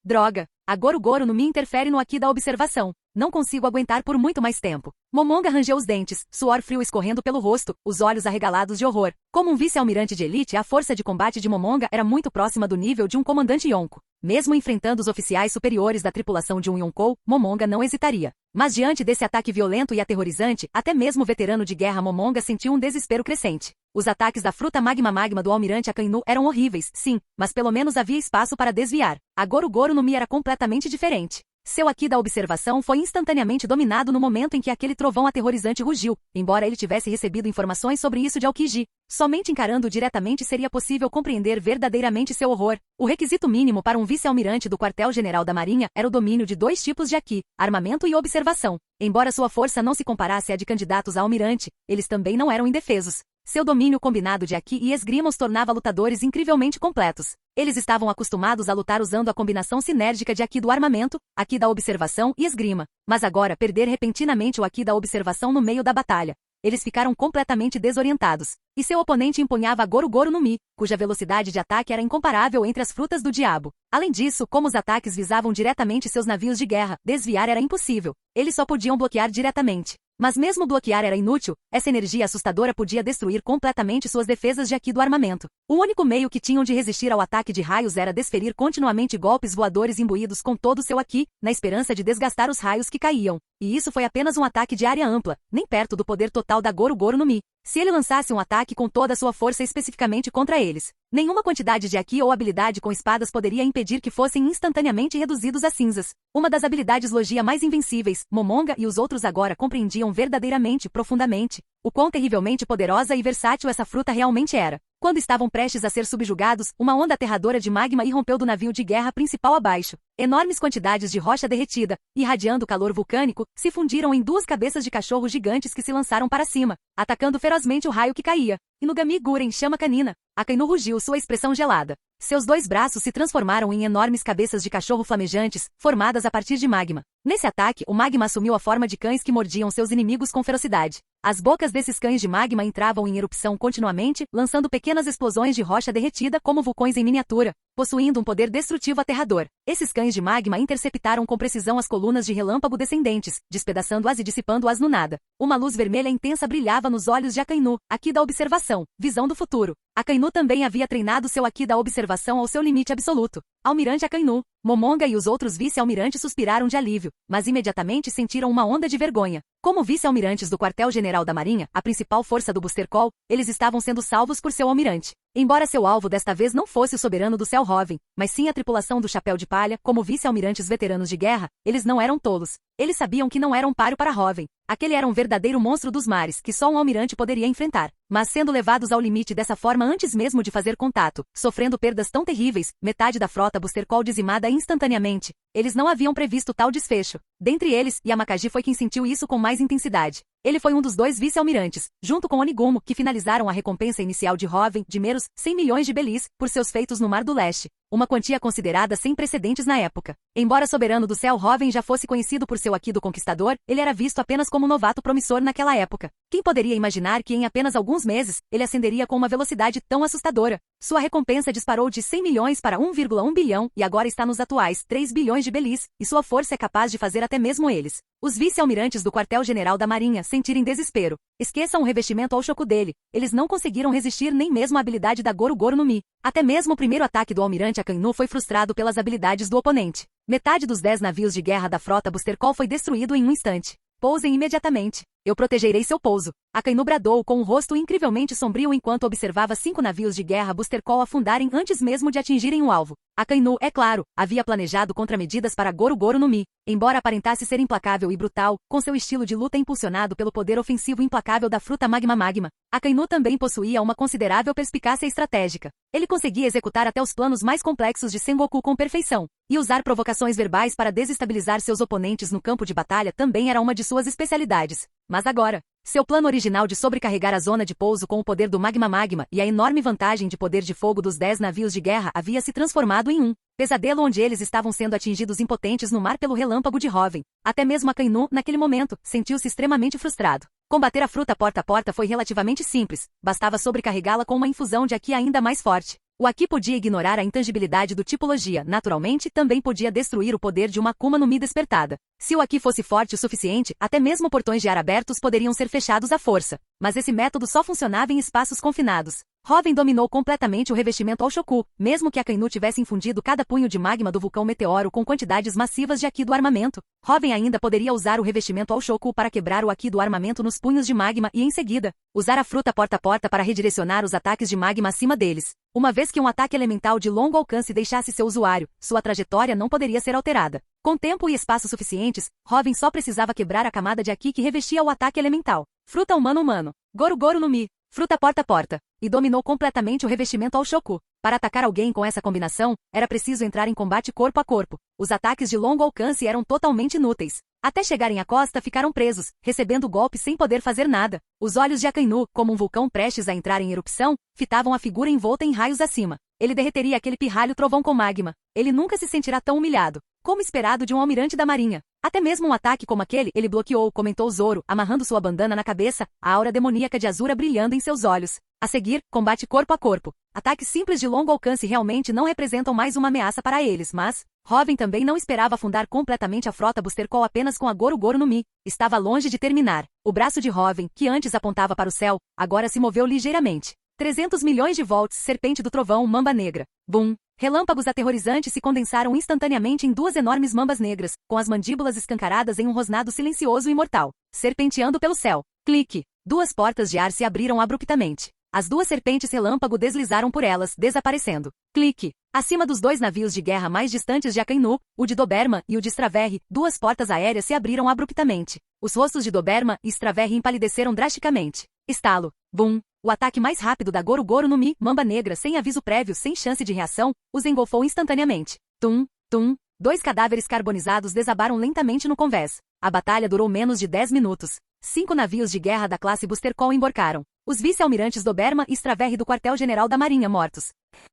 Droga! A Goro Goro no Mi interfere no Aqui da observação. Não consigo aguentar por muito mais tempo. Momonga rangeu os dentes, suor frio escorrendo pelo rosto, os olhos arregalados de horror. Como um vice-almirante de elite, a força de combate de Momonga era muito próxima do nível de um comandante Yonko. Mesmo enfrentando os oficiais superiores da tripulação de um Yonkou, Momonga não hesitaria. Mas diante desse ataque violento e aterrorizante, até mesmo o veterano de guerra Momonga sentiu um desespero crescente. Os ataques da fruta magma do almirante Akainu eram horríveis, sim, mas pelo menos havia espaço para desviar. A Goro Goro no Mi era completamente diferente. Seu Aqui da observação foi instantaneamente dominado no momento em que aquele trovão aterrorizante rugiu, embora ele tivesse recebido informações sobre isso de Aokiji. Somente encarando diretamente seria possível compreender verdadeiramente seu horror. O requisito mínimo para um vice-almirante do quartel-general da Marinha era o domínio de 2 tipos de Aqui, armamento e observação. Embora sua força não se comparasse à de candidatos a almirante, eles também não eram indefesos. Seu domínio combinado de Aqui e esgrima os tornava lutadores incrivelmente completos. Eles estavam acostumados a lutar usando a combinação sinérgica de Aqui do armamento, Aqui da observação e esgrima. Mas agora perder repentinamente o Aqui da observação no meio da batalha. Eles ficaram completamente desorientados. E seu oponente empunhava a Goro Goro no Mi, cuja velocidade de ataque era incomparável entre as frutas do diabo. Além disso, como os ataques visavam diretamente seus navios de guerra, desviar era impossível. Eles só podiam bloquear diretamente. Mas mesmo bloquear era inútil, essa energia assustadora podia destruir completamente suas defesas de Aqui do armamento. O único meio que tinham de resistir ao ataque de raios era desferir continuamente golpes voadores imbuídos com todo o seu Aqui, na esperança de desgastar os raios que caíam. E isso foi apenas um ataque de área ampla, nem perto do poder total da Goro Goro no Mi. Se ele lançasse um ataque com toda a sua força especificamente contra eles, nenhuma quantidade de Aqui ou habilidade com espadas poderia impedir que fossem instantaneamente reduzidos a cinzas. Uma das habilidades logia mais invencíveis, Momonga e os outros agora compreendiam verdadeiramente, profundamente, o quão terrivelmente poderosa e versátil essa fruta realmente era. Quando estavam prestes a ser subjugados, uma onda aterradora de magma irrompeu do navio de guerra principal abaixo. Enormes quantidades de rocha derretida, irradiando calor vulcânico, se fundiram em 2 cabeças de cachorro gigantes que se lançaram para cima, atacando ferozmente o raio que caía. Inugami Guren chama canina. Akainu rugiu sua expressão gelada. Seus 2 braços se transformaram em enormes cabeças de cachorro flamejantes, formadas a partir de magma. Nesse ataque, o magma assumiu a forma de cães que mordiam seus inimigos com ferocidade. As bocas desses cães de magma entravam em erupção continuamente, lançando pequenas explosões de rocha derretida como vulcões em miniatura. possuindo um poder destrutivo aterrador. Esses cães de magma interceptaram com precisão as colunas de relâmpago descendentes, despedaçando-as e dissipando-as no nada. Uma luz vermelha intensa brilhava nos olhos de Akainu, Aki da observação, visão do futuro. Akainu também havia treinado seu Aki da observação ao seu limite absoluto. Almirante Akainu, Momonga e os outros vice-almirantes suspiraram de alívio, mas imediatamente sentiram uma onda de vergonha. Como vice-almirantes do quartel-general da Marinha, a principal força do Booster Call, eles estavam sendo salvos por seu almirante. Embora seu alvo desta vez não fosse o soberano do céu Hoven, mas sim a tripulação do Chapéu de Palha, como vice-almirantes veteranos de guerra, eles não eram tolos. Eles sabiam que não eram páreo para Hoven. Aquele era um verdadeiro monstro dos mares, que só um almirante poderia enfrentar. Mas sendo levados ao limite dessa forma antes mesmo de fazer contato, sofrendo perdas tão terríveis, metade da frota Booster Call dizimada instantaneamente, eles não haviam previsto tal desfecho. Dentre eles, Yamakagi foi quem sentiu isso com mais intensidade. Ele foi um dos dois vice-almirantes, junto com Onigumo, que finalizaram a recompensa inicial de Hoven, de meros 100 milhões de belis, por seus feitos no Mar do Leste. Uma quantia considerada sem precedentes na época. Embora soberano do céu Hoven já fosse conhecido por seu Aki do Conquistador, ele era visto apenas como um novato promissor naquela época. Quem poderia imaginar que em apenas alguns meses, ele ascenderia com uma velocidade tão assustadora? Sua recompensa disparou de 100 milhões para 1,1 bilhão e agora está nos atuais 3 bilhões de belis, e sua força é capaz de fazer até mesmo eles, os vice-almirantes do quartel-general da Marinha, sentirem desespero. Esqueçam o revestimento ao choco dele. Eles não conseguiram resistir nem mesmo à habilidade da Goru Goru no Mi. Até mesmo o primeiro ataque do almirante Akainu foi frustrado pelas habilidades do oponente. Metade dos 10 navios de guerra da frota Booster Call foi destruído em um instante. Pousem imediatamente. Eu protegerei seu pouso. Akainu bradou com um rosto incrivelmente sombrio enquanto observava 5 navios de guerra Booster Call afundarem antes mesmo de atingirem o alvo. Akainu, é claro, havia planejado contramedidas para Goru Goru no Mi. Embora aparentasse ser implacável e brutal, com seu estilo de luta impulsionado pelo poder ofensivo implacável da fruta Magma Magma, Akainu também possuía uma considerável perspicácia estratégica. Ele conseguia executar até os planos mais complexos de Sengoku com perfeição, e usar provocações verbais para desestabilizar seus oponentes no campo de batalha também era uma de suas especialidades. Mas agora, seu plano original de sobrecarregar a zona de pouso com o poder do Magma Magma e a enorme vantagem de poder de fogo dos 10 navios de guerra havia se transformado em um pesadelo onde eles estavam sendo atingidos impotentes no mar pelo relâmpago de Hoven. Até mesmo Akainu, naquele momento, sentiu-se extremamente frustrado. Combater a fruta porta a porta foi relativamente simples, bastava sobrecarregá-la com uma infusão de Aki ainda mais forte. O Aki podia ignorar a intangibilidade do tipologia, naturalmente também podia destruir o poder de uma Akuma no Mi despertada. Se o Aki fosse forte o suficiente, até mesmo portões de ar abertos poderiam ser fechados à força. Mas esse método só funcionava em espaços confinados. Hoven dominou completamente o revestimento ao Shoku, mesmo que Akainu tivesse infundido cada punho de magma do vulcão meteoro com quantidades massivas de Aki do armamento. Hoven ainda poderia usar o revestimento ao Shoku para quebrar o Aki do armamento nos punhos de magma e, em seguida, usar a fruta porta a porta para redirecionar os ataques de magma acima deles. Uma vez que um ataque elemental de longo alcance deixasse seu usuário, sua trajetória não poderia ser alterada. Com tempo e espaço suficientes, Hoven só precisava quebrar a camada de Aki que revestia o ataque elemental. Fruta humano-humano. Goru Goru no Mi. Fruta porta a porta. E dominou completamente o revestimento ao Shoku. Para atacar alguém com essa combinação, era preciso entrar em combate corpo a corpo. Os ataques de longo alcance eram totalmente inúteis. Até chegarem à costa ficaram presos, recebendo o golpe sem poder fazer nada. Os olhos de Akainu, como um vulcão prestes a entrar em erupção, fitavam a figura envolta em raios acima. Ele derreteria aquele pirralho trovão com magma. Ele nunca se sentirá tão humilhado, como esperado de um almirante da marinha. Até mesmo um ataque como aquele ele bloqueou, comentou Zoro, amarrando sua bandana na cabeça, a aura demoníaca de Azura brilhando em seus olhos. A seguir, combate corpo a corpo. Ataques simples de longo alcance realmente não representam mais uma ameaça para eles, mas Hoven também não esperava afundar completamente a frota Booster Call apenas com a Goru Goru no Mi. Estava longe de terminar. O braço de Hoven, que antes apontava para o céu, agora se moveu ligeiramente. 300 milhões de volts, serpente do trovão, mamba negra. Bum! Relâmpagos aterrorizantes se condensaram instantaneamente em 2 enormes mambas negras, com as mandíbulas escancaradas em um rosnado silencioso e mortal, serpenteando pelo céu. Clique! 2 portas de ar se abriram abruptamente. As 2 serpentes relâmpago deslizaram por elas, desaparecendo. Clique! Acima dos 2 navios de guerra mais distantes de Akainu, o de Doberman e o de Straverre, 2 portas aéreas se abriram abruptamente. Os rostos de Doberman e Straverre empalideceram drasticamente. Estalo! Bum! O ataque mais rápido da Goru Goru no Mi, mamba negra, sem aviso prévio, sem chance de reação, os engolfou instantaneamente. Tum! Tum! 2 cadáveres carbonizados desabaram lentamente no convés. A batalha durou menos de 10 minutos. 5 navios de guerra da classe Booster Call embarcaram. Os vice-almirantes Doberman e Straverre do quartel-general da Marinha mortos.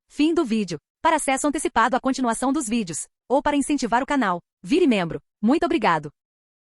Fim do vídeo. Para acesso antecipado à continuação dos vídeos, ou para incentivar o canal, vire membro. Muito obrigado.